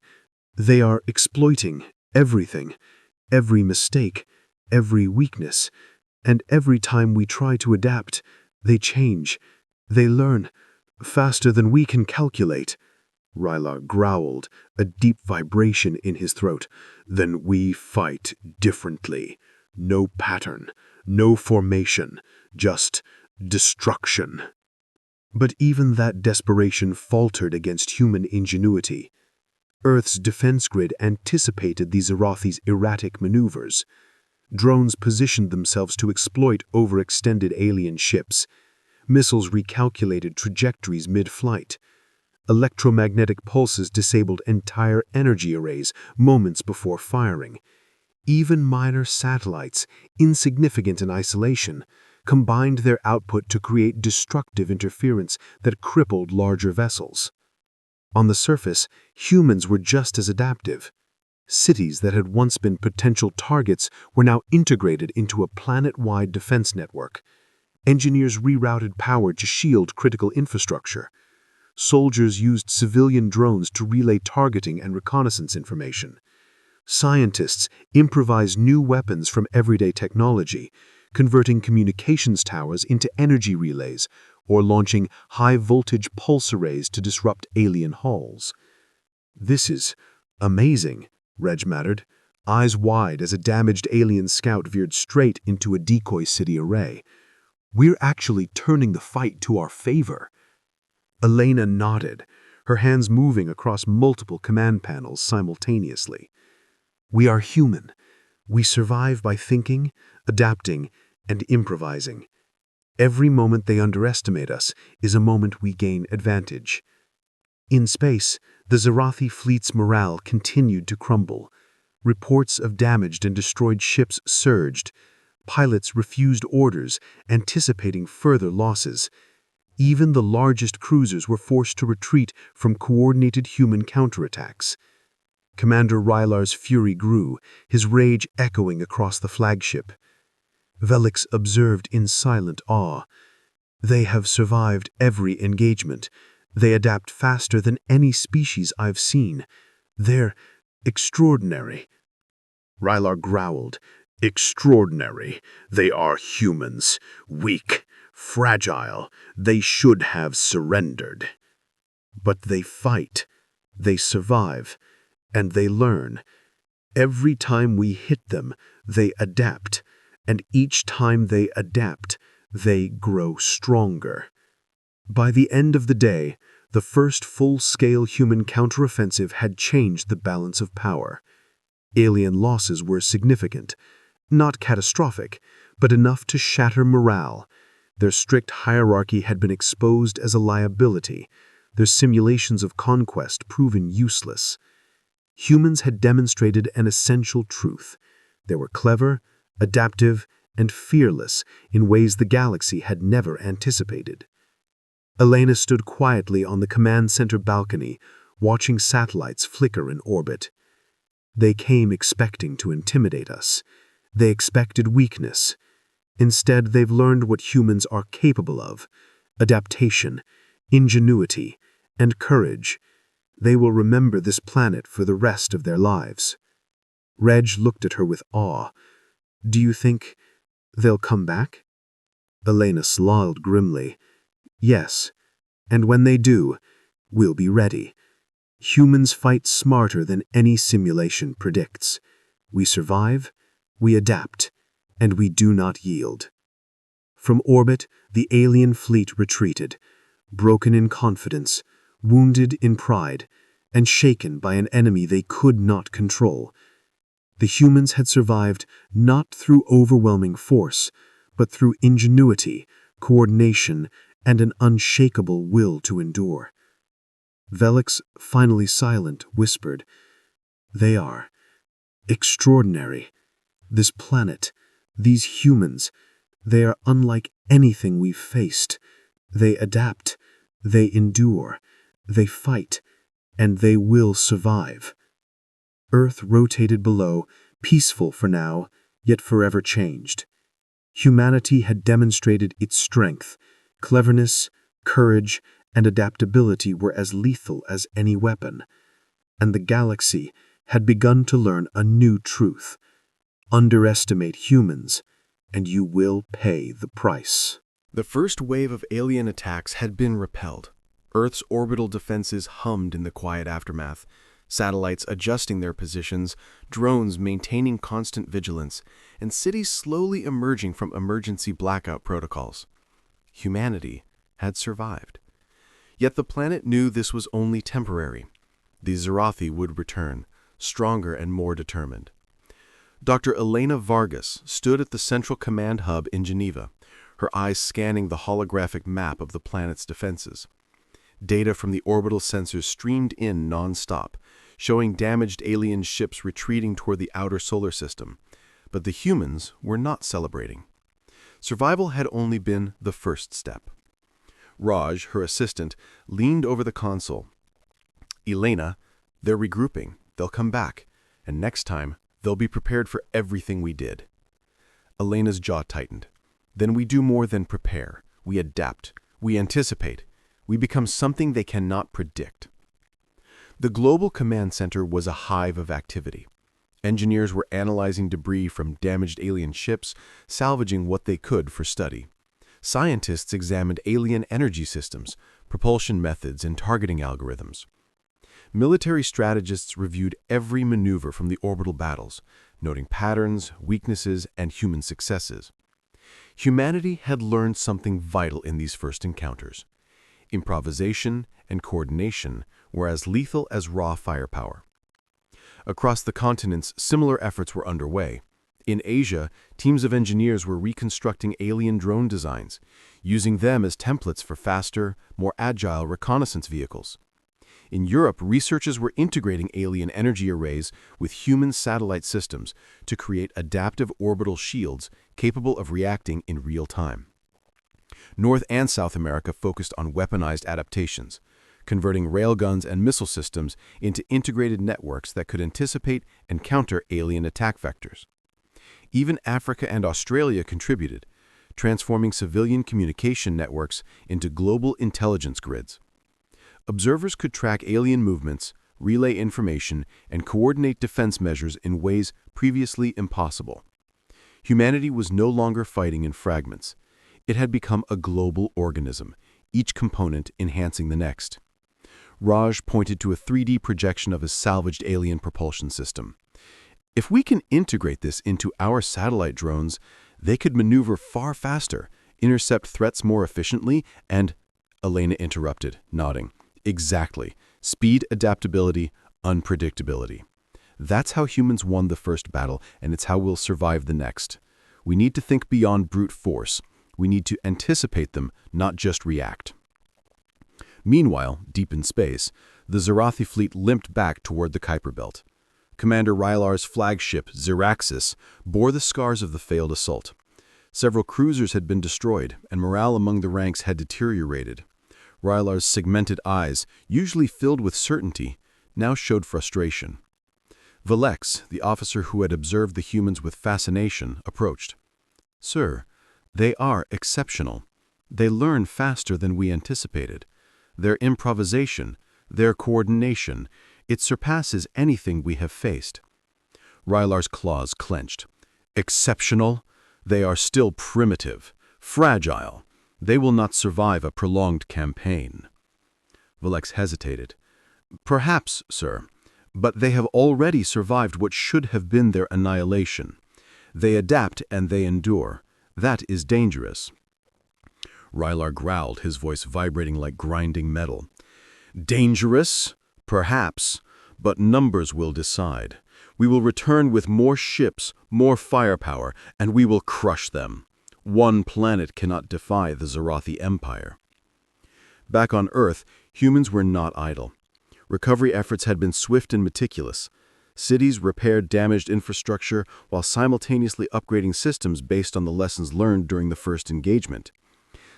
are exploiting everything, every mistake, every weakness, and every time we try to adapt, they change, they learn, faster than we can calculate." Rylar growled, a deep vibration in his throat. "Then we fight differently. No pattern, no formation, just destruction." But even that desperation faltered against human ingenuity. Earth's defense grid anticipated the Zirathi's erratic maneuvers. Drones positioned themselves to exploit overextended alien ships. Missiles recalculated trajectories mid-flight. Electromagnetic pulses disabled entire energy arrays moments before firing. Even minor satellites, insignificant in isolation, combined their output to create destructive interference that crippled larger vessels. On the surface, humans were just as adaptive. Cities that had once been potential targets were now integrated into a planet-wide defense network. Engineers rerouted power to shield critical infrastructure. Soldiers used civilian drones to relay targeting and reconnaissance information. Scientists improvised new weapons from everyday technology, converting communications towers into energy relays or launching high-voltage pulse arrays to disrupt alien hulls. "This is amazing," Reg muttered, eyes wide as a damaged alien scout veered straight into a decoy city array. "We're actually turning the fight to our favor." Elena nodded, her hands moving across multiple command panels simultaneously. "We are human. We survive by thinking, adapting, and improvising. Every moment they underestimate us is a moment we gain advantage." In space, the Zirathi fleet's morale continued to crumble. Reports of damaged and destroyed ships surged. Pilots refused orders, anticipating further losses. Even the largest cruisers were forced to retreat from coordinated human counterattacks. Commander Rylar's fury grew, his rage echoing across the flagship. Velix observed in silent awe. "They have survived every engagement. They adapt faster than any species I've seen. They're extraordinary." Rylar growled. "Extraordinary. They are humans. Weak. Fragile. They should have surrendered. But they fight. They survive. And they learn. Every time we hit them, they adapt. And each time they adapt, they grow stronger. By the end of the day, The first full-scale human counteroffensive had changed the balance of power. Alien losses were significant, not catastrophic, but enough to shatter morale. Their strict hierarchy had been exposed as a liability, their simulations of conquest proven useless. Humans had demonstrated an essential truth. They were clever, adaptive, and fearless in ways the galaxy had never anticipated. Elena stood quietly on the command center balcony, watching satellites flicker in orbit. They came expecting to intimidate us. They expected weakness. Instead, they've learned what humans are capable of: adaptation, ingenuity, and courage. They will remember this planet for the rest of their lives. Reg looked at her with awe. Do you think they'll come back? Elena smiled grimly. Yes, and when they do, we'll be ready. Humans fight smarter than any simulation predicts. We survive, we adapt, and we do not yield. From orbit, the alien fleet retreated, broken in confidence, wounded in pride, and shaken by an enemy they could not control. The humans had survived not through overwhelming force, but through ingenuity, coordination, and an unshakable will to endure. Velix, finally silent, whispered, "They are extraordinary. This planet, these humans, they are unlike anything we've faced. They adapt, they endure, they fight, and they will survive." Earth rotated below, peaceful for now, yet forever changed. Humanity had demonstrated its strength. Cleverness, courage, and adaptability were as lethal as any weapon. And the galaxy had begun to learn a new truth: underestimate humans, and you will pay the price. The first wave of alien attacks had been repelled. Earth's orbital defenses hummed in the quiet aftermath, satellites adjusting their positions, drones maintaining constant vigilance, and cities slowly emerging from emergency blackout protocols. Humanity had survived. Yet the planet knew this was only temporary. The Zarathi would return, stronger and more determined. Dr. Elena Vargas stood at the Central Command Hub in Geneva, her eyes scanning the holographic map of the planet's defenses. Data from the orbital sensors streamed in non-stop, showing damaged alien ships retreating toward the outer solar system. But the humans were not celebrating. Survival had only been the first step. Raj, her assistant, leaned over the console. "Elena, they're regrouping. They'll come back. And next time, they'll be prepared for everything we did." Elena's jaw tightened. "Then we do more than prepare. We adapt. We anticipate. We become something they cannot predict." The Global Command Center was a hive of activity. Engineers were analyzing debris from damaged alien ships, salvaging what they could for study. Scientists examined alien energy systems, propulsion methods, and targeting algorithms. Military strategists reviewed every maneuver from the orbital battles, noting patterns, weaknesses, and human successes. Humanity had learned something vital in these first encounters. Improvisation and coordination were as lethal as raw firepower. Across the continents, similar efforts were underway. In Asia, teams of engineers were reconstructing alien drone designs, using them as templates for faster, more agile reconnaissance vehicles. In Europe, researchers were integrating alien energy arrays with human satellite systems to create adaptive orbital shields capable of reacting in real time. North and South America focused on weaponized adaptations, converting railguns and missile systems into integrated networks that could anticipate and counter alien attack vectors. Even Africa and Australia contributed, transforming civilian communication networks into global intelligence grids. Observers could track alien movements, relay information, and coordinate defense measures in ways previously impossible. Humanity was no longer fighting in fragments. It had become a global organism, each component enhancing the next. Raj pointed to a 3D projection of a salvaged alien propulsion system. "If we can integrate this into our satellite drones, they could maneuver far faster, intercept threats more efficiently, and..." Elena interrupted, nodding. Exactly. Speed, adaptability, unpredictability. That's how humans won the first battle, and it's how we'll survive the next. We need to think beyond brute force. We need to anticipate them, not just react. Meanwhile, deep in space, the Zarathi fleet limped back toward the Kuiper Belt. Commander Rylar's flagship, Ziraxis, bore the scars of the failed assault. Several cruisers had been destroyed, and morale among the ranks had deteriorated. Rylar's segmented eyes, usually filled with certainty, now showed frustration. Valex, the officer who had observed the humans with fascination, approached. "Sir, they are exceptional. They learn faster than we anticipated. Their improvisation, their coordination, it surpasses anything we have faced." Rylar's claws clenched. "Exceptional? They are still primitive, fragile. They will not survive a prolonged campaign." Valex hesitated. "Perhaps, sir, but they have already survived what should have been their annihilation. They adapt and they endure. That is dangerous." Rylar growled, his voice vibrating like grinding metal. "Dangerous? Perhaps, but numbers will decide. We will return with more ships, more firepower, and we will crush them. One planet cannot defy the Zarathi Empire." Back on Earth, humans were not idle. Recovery efforts had been swift and meticulous. Cities repaired damaged infrastructure while simultaneously upgrading systems based on the lessons learned during the first engagement.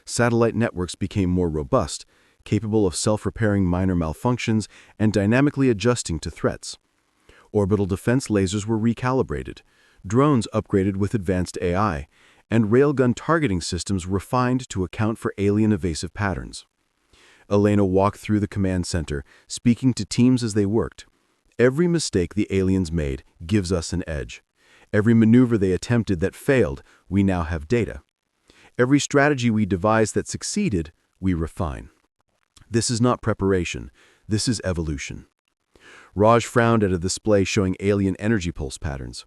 Satellite networks became more robust, capable of self-repairing minor malfunctions and dynamically adjusting to threats. Orbital defense lasers were recalibrated, drones upgraded with advanced AI, and railgun targeting systems refined to account for alien evasive patterns. Elena walked through the command center, speaking to teams as they worked. "Every mistake the aliens made gives us an edge. Every maneuver they attempted that failed, we now have data. Every strategy we devised that succeeded, we refine. This is not preparation. This is evolution." Raj frowned at a display showing alien energy pulse patterns.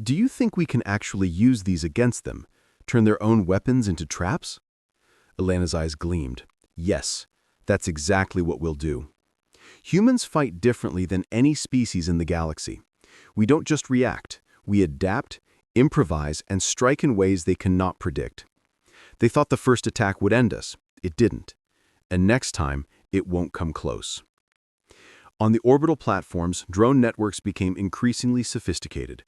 "Do you think we can actually use these against them? Turn their own weapons into traps?" Elena's eyes gleamed. "Yes, that's exactly what we'll do. Humans fight differently than any species in the galaxy. We don't just react. We adapt, improvise, and strike in ways they cannot predict. They thought the first attack would end us. It didn't. And next time, it won't come close." On the orbital platforms, drone networks became increasingly sophisticated.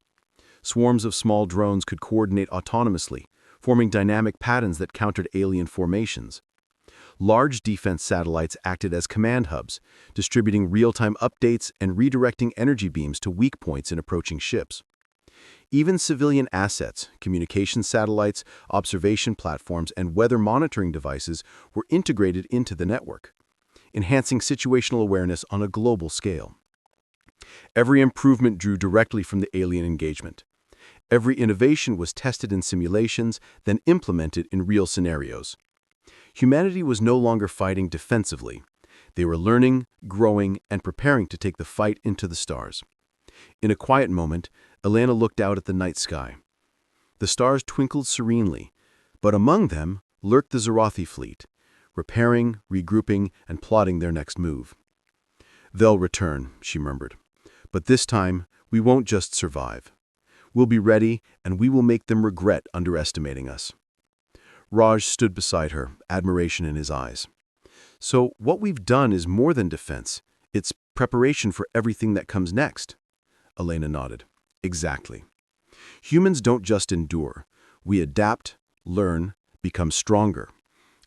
Swarms of small drones could coordinate autonomously, forming dynamic patterns that countered alien formations. Large defense satellites acted as command hubs, distributing real-time updates and redirecting energy beams to weak points in approaching ships. Even civilian assets, communication satellites, observation platforms, and weather monitoring devices were integrated into the network, enhancing situational awareness on a global scale. Every improvement drew directly from the alien engagement. Every innovation was tested in simulations, then implemented in real scenarios. Humanity was no longer fighting defensively. They were learning, growing, and preparing to take the fight into the stars. In a quiet moment, Elena looked out at the night sky. The stars twinkled serenely, but among them lurked the Zarathi fleet, repairing, regrouping, and plotting their next move. "They'll return," she murmured. "But this time, we won't just survive. We'll be ready, and we will make them regret underestimating us." Raj stood beside her, admiration in his eyes. "So what we've done is more than defense. It's preparation for everything that comes next." Elena nodded. "Exactly. Humans don't just endure. We adapt, learn, become stronger.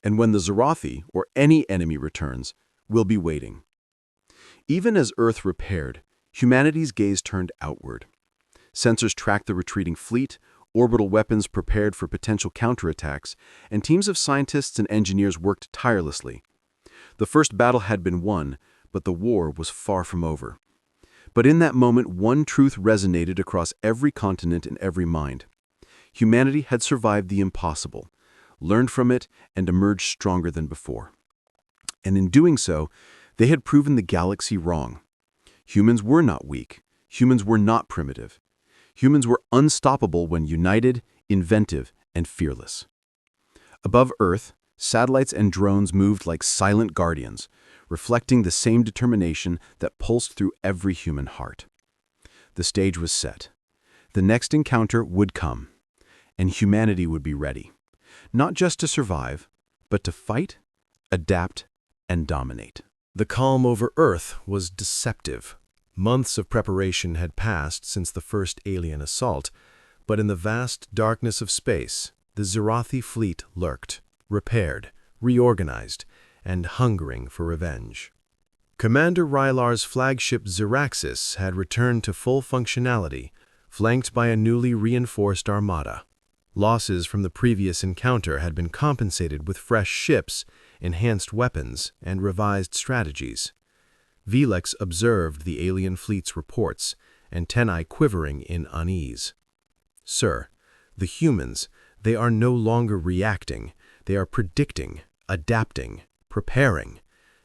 And when the Zarathi, or any enemy, returns, we'll be waiting." Even as Earth repaired, humanity's gaze turned outward. Sensors tracked the retreating fleet, orbital weapons prepared for potential counterattacks, and teams of scientists and engineers worked tirelessly. The first battle had been won, but the war was far from over. But in that moment, one truth resonated across every continent and every mind. Humanity had survived the impossible, learned from it, and emerged stronger than before. And in doing so, they had proven the galaxy wrong. Humans were not weak. Humans were not primitive. Humans were unstoppable when united, inventive, and fearless. Above Earth, satellites and drones moved like silent guardians, reflecting the same determination that pulsed through every human heart. The stage was set. The next encounter would come, and humanity would be ready, not just to survive, but to fight, adapt, and dominate. The calm over Earth was deceptive. Months of preparation had passed since the first alien assault, but in the vast darkness of space, the Zirathi fleet lurked, repaired, reorganized, and hungering for revenge. Commander Rylar's flagship Ziraxis had returned to full functionality, flanked by a newly reinforced armada. Losses from the previous encounter had been compensated with fresh ships, enhanced weapons, and revised strategies. Velix observed the alien fleet's reports, antennae quivering in unease. "Sir, the humans, they are no longer reacting, they are predicting, adapting, preparing.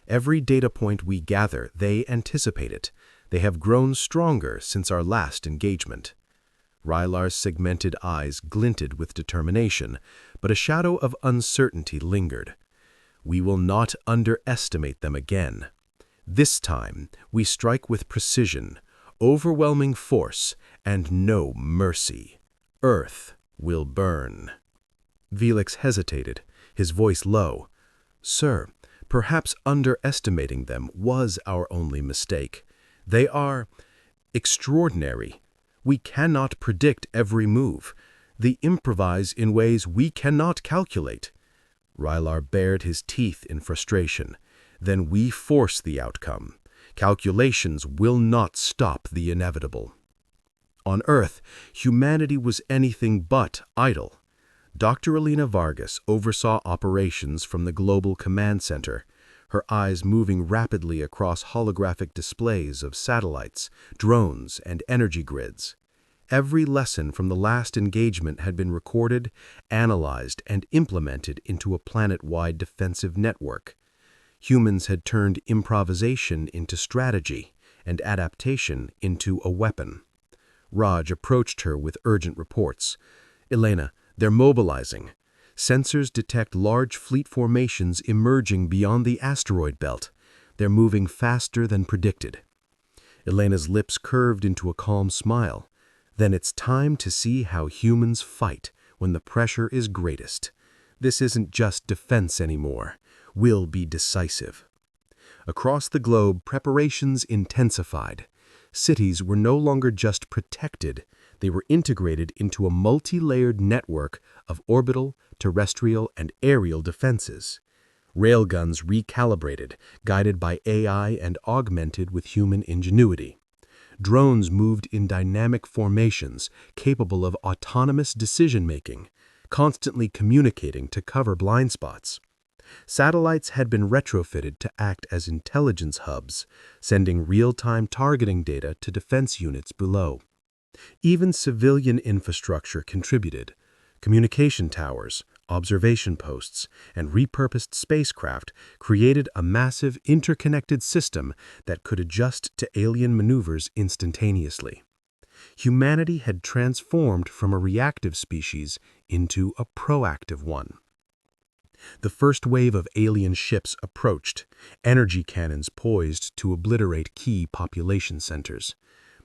Every data point we gather, they anticipate it. They have grown stronger since our last engagement." Rylar's segmented eyes glinted with determination, but a shadow of uncertainty lingered. "We will not underestimate them again. This time, we strike with precision, overwhelming force, and no mercy. Earth will burn." Velix hesitated, his voice low. "Sir, perhaps underestimating them was our only mistake. They are extraordinary. We cannot predict every move. They improvise in ways we cannot calculate." Rylar bared his teeth in frustration. "Then we force the outcome. Calculations will not stop the inevitable." On Earth, humanity was anything but idle. Dr. Alina Vargas oversaw operations from the Global Command Center, her eyes moving rapidly across holographic displays of satellites, drones, and energy grids. Every lesson from the last engagement had been recorded, analyzed, and implemented into a planet-wide defensive network. Humans had turned improvisation into strategy, and adaptation into a weapon. Raj approached her with urgent reports. "Elena, they're mobilizing. Sensors detect large fleet formations emerging beyond the asteroid belt. They're moving faster than predicted." Elena's lips curved into a calm smile. "Then it's time to see how humans fight when the pressure is greatest. This isn't just defense anymore. We'll be decisive." Across the globe, preparations intensified. Cities were no longer just protected, they were integrated into a multi-layered network of orbital, terrestrial, and aerial defenses. Railguns recalibrated, guided by AI and augmented with human ingenuity. Drones moved in dynamic formations, capable of autonomous decision-making, constantly communicating to cover blind spots. Satellites had been retrofitted to act as intelligence hubs, sending real-time targeting data to defense units below. Even civilian infrastructure contributed. Communication towers, observation posts, and repurposed spacecraft created a massive interconnected system that could adjust to alien maneuvers instantaneously. Humanity had transformed from a reactive species into a proactive one. The first wave of alien ships approached, energy cannons poised to obliterate key population centers.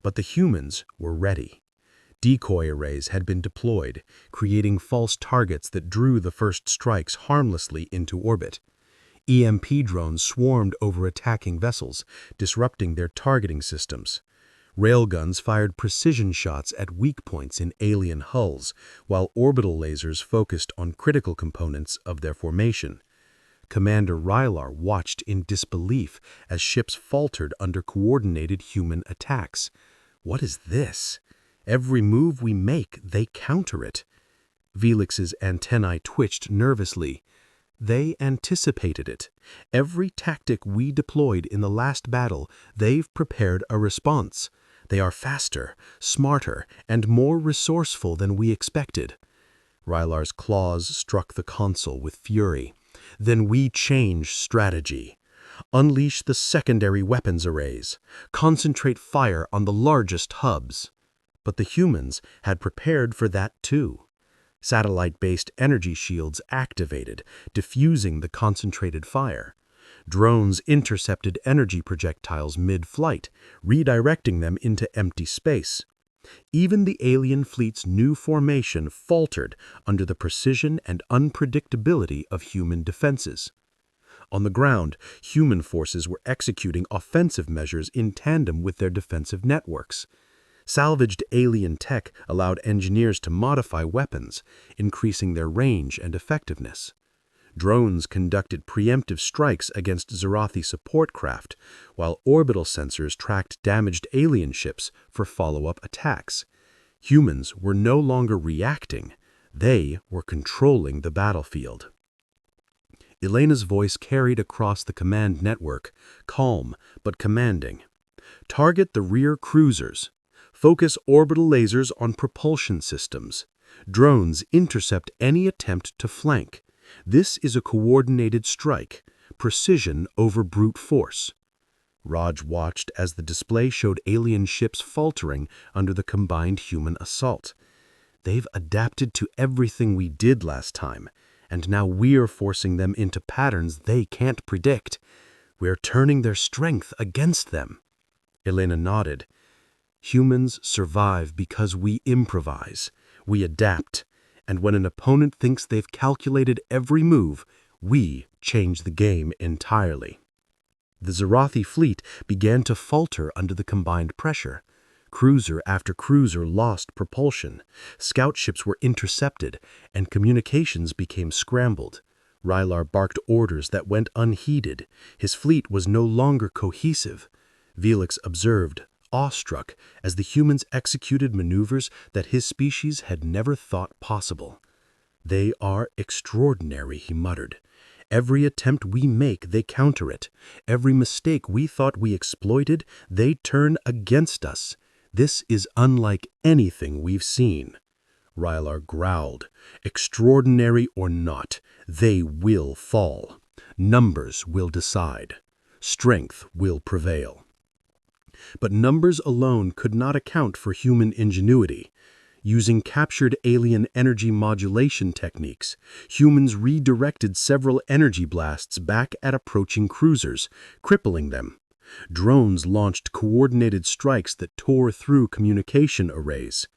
But the humans were ready. Decoy arrays had been deployed, creating false targets that drew the first strikes harmlessly into orbit. EMP drones swarmed over attacking vessels, disrupting their targeting systems. Railguns fired precision shots at weak points in alien hulls, while orbital lasers focused on critical components of their formation. Commander Rylar watched in disbelief as ships faltered under coordinated human attacks. "What is this? Every move we make, they counter it." Velix's antennae twitched nervously. "They anticipated it. Every tactic we deployed in the last battle, they've prepared a response. They are faster, smarter, and more resourceful than we expected." Rylar's claws struck the console with fury. "Then we change strategy. Unleash the secondary weapons arrays. Concentrate fire on the largest hubs." But the humans had prepared for that too. Satellite-based energy shields activated, diffusing the concentrated fire. Drones intercepted energy projectiles mid-flight, redirecting them into empty space. Even the alien fleet's new formation faltered under the precision and unpredictability of human defenses. On the ground, human forces were executing offensive measures in tandem with their defensive networks. Salvaged alien tech allowed engineers to modify weapons, increasing their range and effectiveness. Drones conducted preemptive strikes against Zarathi support craft, while orbital sensors tracked damaged alien ships for follow-up attacks. Humans were no longer reacting, they were controlling the battlefield. Elena's voice carried across the command network, calm but commanding. Target the rear cruisers. Focus orbital lasers on propulsion systems. Drones intercept any attempt to flank. This is a coordinated strike, precision over brute force. Raj watched as the display showed alien ships faltering under the combined human assault. They've adapted to everything we did last time, and now we're forcing them into patterns they can't predict. We're turning their strength against them. Elena nodded. Humans survive because we improvise, we adapt, and when an opponent thinks they've calculated every move, we change the game entirely. The Zarathi fleet began to falter under the combined pressure. Cruiser after cruiser lost propulsion, scout ships were intercepted, and communications became scrambled. Rylar barked orders that went unheeded. His fleet was no longer cohesive. Velix observed, awestruck, as the humans executed maneuvers that his species had never thought possible. "They are extraordinary," he muttered. "Every attempt we make, they counter it. Every mistake we thought we exploited, they turn against us. This is unlike anything we've seen." Rylar growled. "Extraordinary or not, they will fall. Numbers will decide. Strength will prevail." But numbers alone could not account for human ingenuity. Using captured alien energy modulation techniques, humans redirected several energy blasts back at approaching cruisers, crippling them. Drones launched coordinated strikes that tore through communication arrays.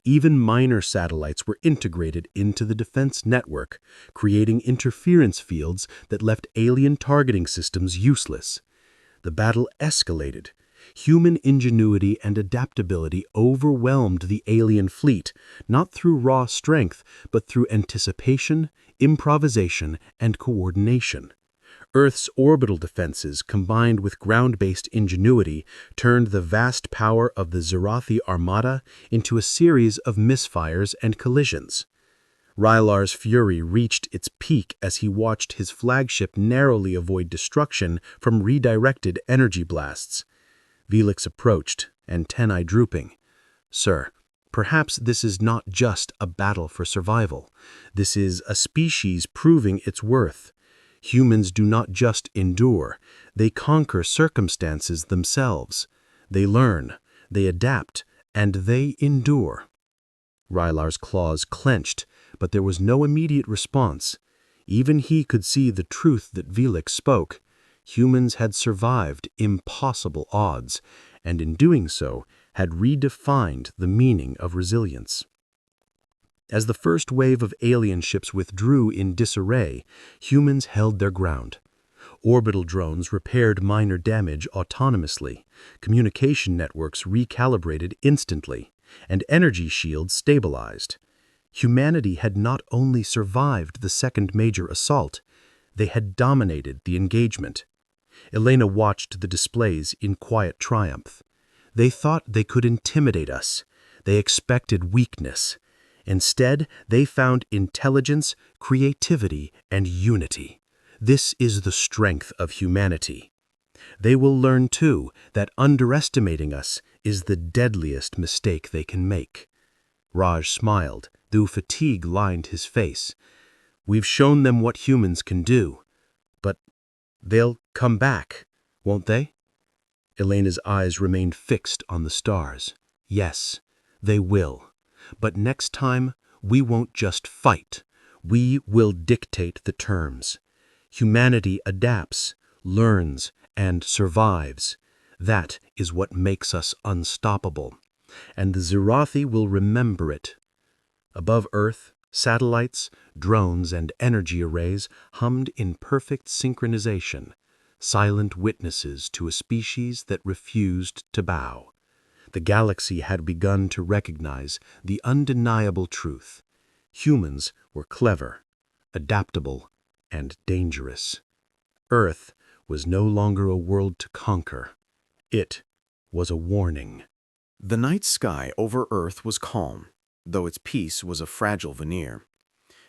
Even minor satellites were integrated into the defense network, creating interference fields that left alien targeting systems useless. The battle escalated. Human ingenuity and adaptability overwhelmed the alien fleet, not through raw strength, but through anticipation, improvisation, and coordination. Earth's orbital defenses, combined with ground-based ingenuity, turned the vast power of the Zarathi Armada into a series of misfires and collisions. Rylar's fury reached its peak as he watched his flagship narrowly avoid destruction from redirected energy blasts. Velix approached, antennae drooping. "Sir, perhaps this is not just a battle for survival. This is a species proving its worth. Humans do not just endure, they conquer circumstances themselves. They learn, they adapt, and they endure." Rylar's claws clenched, but there was no immediate response. Even he could see the truth that Velix spoke. Humans had survived impossible odds, and in doing so, had redefined the meaning of resilience. As the first wave of alien ships withdrew in disarray, humans held their ground. Orbital drones repaired minor damage autonomously, communication networks recalibrated instantly, and energy shields stabilized. Humanity had not only survived the second major assault, they had dominated the engagement. Elena watched the displays in quiet triumph. They thought they could intimidate us. They expected weakness. Instead, they found intelligence, creativity, and unity. This is the strength of humanity. They will learn, too, that underestimating us is the deadliest mistake they can make. Raj smiled, though fatigue lined his face. "We've shown them what humans can do. But they'll come back, won't they?" Elena's eyes remained fixed on the stars. "Yes, they will. But next time, we won't just fight. We will dictate the terms. Humanity adapts, learns, and survives. That is what makes us unstoppable. And the Zirathi will remember it. Above Earth, satellites, drones, and energy arrays hummed in perfect synchronization, silent witnesses to a species that refused to bow. The galaxy had begun to recognize the undeniable truth. Humans were clever, adaptable, and dangerous. Earth was no longer a world to conquer. It was a warning. The night sky over Earth was calm, though its peace was a fragile veneer.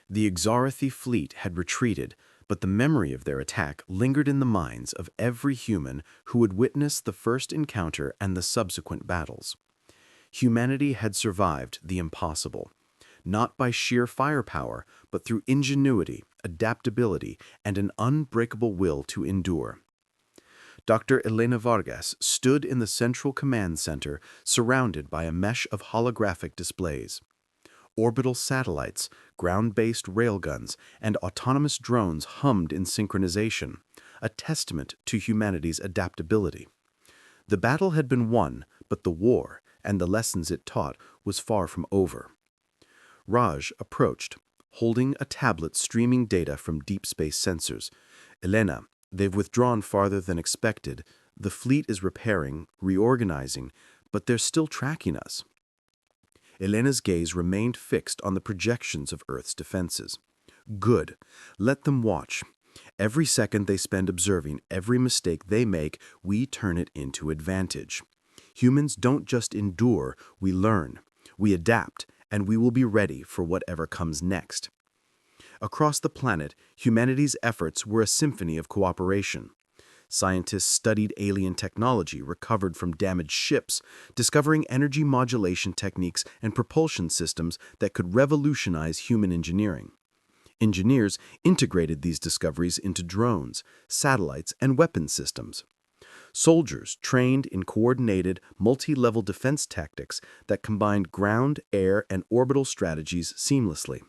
The Xarathi fleet had retreated, but the memory of their attack lingered in the minds of every human who had witnessed the first encounter and the subsequent battles. Humanity had survived the impossible, not by sheer firepower, but through ingenuity, adaptability, and an unbreakable will to endure. Dr. Elena Vargas stood in the Central Command Center, surrounded by a mesh of holographic displays. Orbital satellites, ground-based railguns, and autonomous drones hummed in synchronization, a testament to humanity's adaptability. The battle had been won, but the war, and the lessons it taught, was far from over. Raj approached, holding a tablet streaming data from deep space sensors. Elena, they've withdrawn farther than expected. The fleet is repairing, reorganizing, but they're still tracking us. Elena's gaze remained fixed on the projections of Earth's defenses. Good. Let them watch. Every second they spend observing, every mistake they make, we turn it into advantage. Humans don't just endure, we learn. We adapt, and we will be ready for whatever comes next. Across the planet, humanity's efforts were a symphony of cooperation. Scientists studied alien technology recovered from damaged ships, discovering energy modulation techniques and propulsion systems that could revolutionize human engineering. Engineers integrated these discoveries into drones, satellites, and weapon systems. Soldiers trained in coordinated, multi-level defense tactics that combined ground, air, and orbital strategies seamlessly.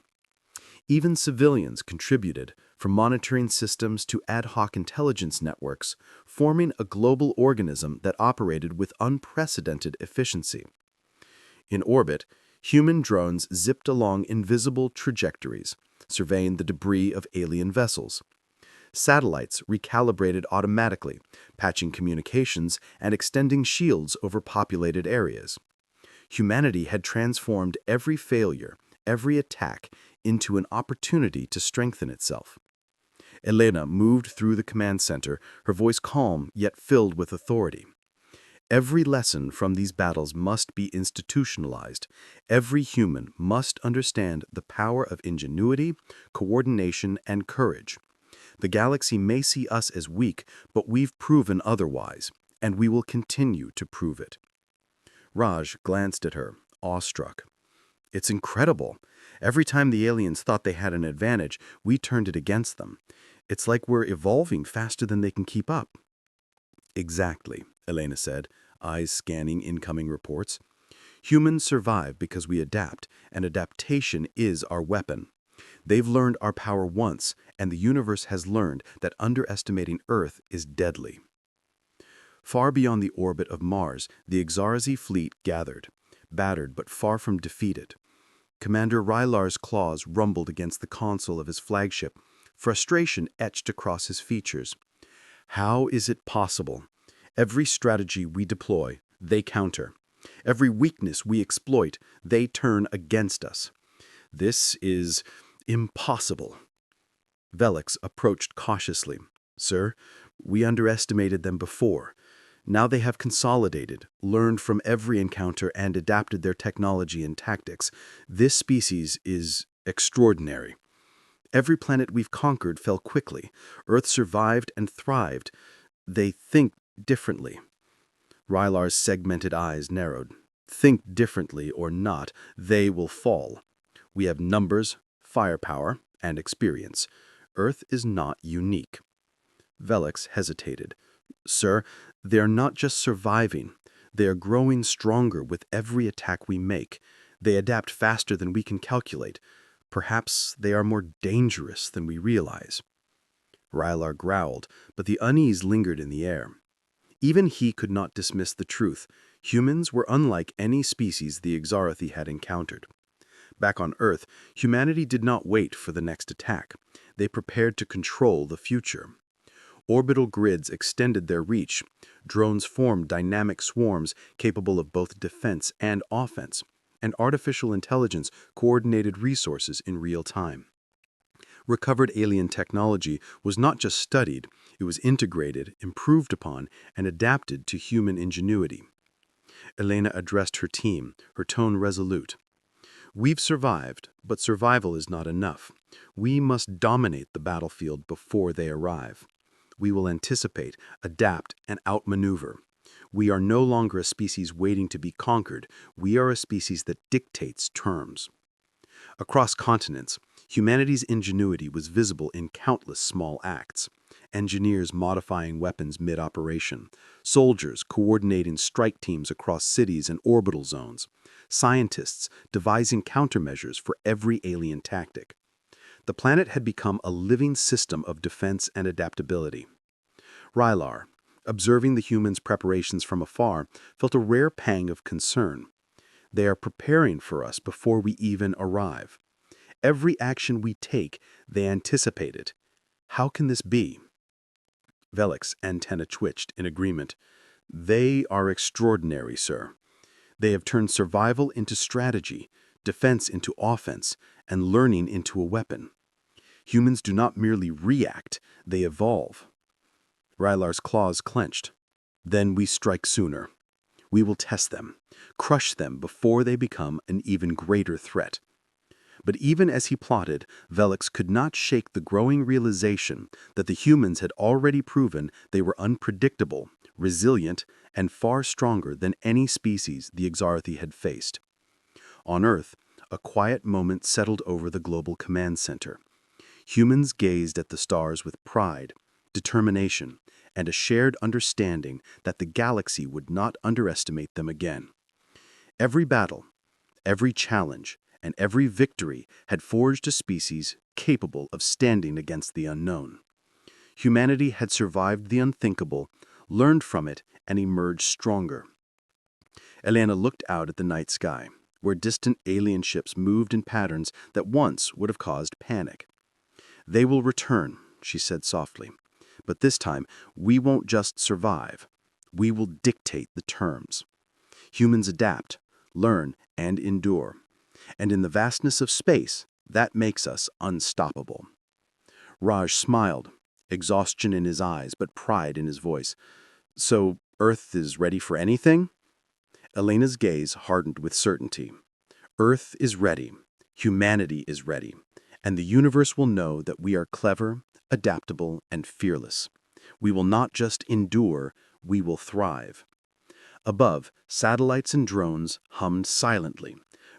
Even civilians contributed, from monitoring systems to ad hoc intelligence networks, forming a global organism that operated with unprecedented efficiency. In orbit, human drones zipped along invisible trajectories, surveying the debris of alien vessels. Satellites recalibrated automatically, patching communications and extending shields over populated areas. Humanity had transformed every failure, every attack, into an opportunity to strengthen itself. Elena moved through the command center, her voice calm yet filled with authority. Every lesson from these battles must be institutionalized. Every human must understand the power of ingenuity, coordination, and courage. The galaxy may see us as weak, but we've proven otherwise, and we will continue to prove it. Raj glanced at her, awestruck. It's incredible. Every time the aliens thought they had an advantage, we turned it against them. It's like we're evolving faster than they can keep up. Exactly, Elena said, eyes scanning incoming reports. Humans survive because we adapt, and adaptation is our weapon. They've learned our power once, and the universe has learned that underestimating Earth is deadly. Far beyond the orbit of Mars, the Xarazi fleet gathered, battered but far from defeated. Commander Rylar's claws rumbled against the console of his flagship, frustration etched across his features. How is it possible? Every strategy we deploy, they counter. Every weakness we exploit, they turn against us. This is impossible. Velix approached cautiously. Sir, we underestimated them before. Now they have consolidated, learned from every encounter, and adapted their technology and tactics. This species is extraordinary. Every planet we've conquered fell quickly. Earth survived and thrived. They think differently. Rylar's segmented eyes narrowed. Think differently or not, they will fall. We have numbers, firepower, and experience. Earth is not unique. Velix hesitated. Sir, they are not just surviving. They are growing stronger with every attack we make. They adapt faster than we can calculate. Perhaps they are more dangerous than we realize. Rylar growled, but the unease lingered in the air. Even he could not dismiss the truth. Humans were unlike any species the Exarathi had encountered. Back on Earth, humanity did not wait for the next attack. They prepared to control the future. Orbital grids extended their reach. Drones formed dynamic swarms capable of both defense and offense, and artificial intelligence coordinated resources in real time. Recovered alien technology was not just studied, it was integrated, improved upon, and adapted to human ingenuity. Elena addressed her team, her tone resolute. "We've survived, but survival is not enough. We must dominate the battlefield before they arrive. We will anticipate, adapt, and outmaneuver. We are no longer a species waiting to be conquered. We are a species that dictates terms." Across continents, humanity's ingenuity was visible in countless small acts. Engineers modifying weapons mid-operation, soldiers coordinating strike teams across cities and orbital zones, scientists devising countermeasures for every alien tactic. The planet had become a living system of defense and adaptability. Rylar, observing the humans' preparations from afar, felt a rare pang of concern. They are preparing for us before we even arrive. Every action we take, they anticipate it. How can this be? Velik's antenna twitched in agreement. "They are extraordinary, sir. They have turned survival into strategy, defense into offense, and learning into a weapon. Humans do not merely react, they evolve." Rylar's claws clenched. "Then we strike sooner. We will test them, crush them before they become an even greater threat." But even as he plotted, Velix could not shake the growing realization that the humans had already proven they were unpredictable, resilient, and far stronger than any species the Exarathi had faced. On Earth, a quiet moment settled over the global command center. Humans gazed at the stars with pride, determination, and a shared understanding that the galaxy would not underestimate them again. Every battle, every challenge, and every victory had forged a species capable of standing against the unknown. Humanity had survived the unthinkable, learned from it, and emerged stronger. Elena looked out at the night sky, where distant alien ships moved in patterns that once would have caused panic. "They will return," she said softly. "But this time, we won't just survive. We will dictate the terms. Humans adapt, learn, and endure. And in the vastness of space, that makes us unstoppable." Raj smiled, exhaustion in his eyes but pride in his voice. "So, Earth is ready for anything?" Elena's gaze hardened with certainty. "Earth is ready, humanity is ready, and the universe will know that we are clever, adaptable, and fearless. We will not just endure, we will thrive." Above, satellites and drones hummed silently,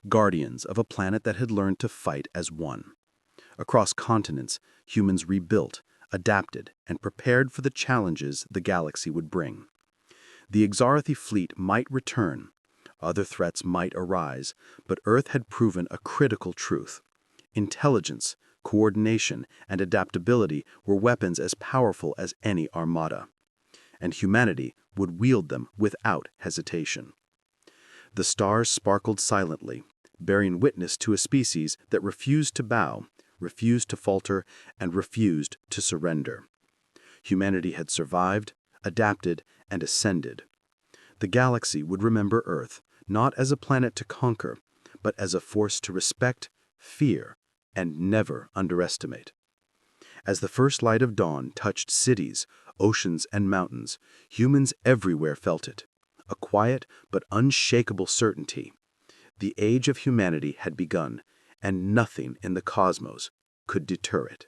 guardians of a planet that had learned to fight as one. Across continents, humans rebuilt, adapted, and prepared for the challenges the galaxy would bring. The Exarathi fleet might return, other threats might arise, but Earth had proven a critical truth. Intelligence, coordination, and adaptability were weapons as powerful as any armada, and humanity would wield them without hesitation. The stars sparkled silently, bearing witness to a species that refused to bow, refused to falter, and refused to surrender. Humanity had survived, adapted, and ascended. The galaxy would remember Earth, not as a planet to conquer, but as a force to respect, fear, and never underestimate. As the first light of dawn touched cities, oceans, and mountains, humans everywhere felt it, a quiet but unshakable certainty. The age of humanity had begun, and nothing in the cosmos could deter it.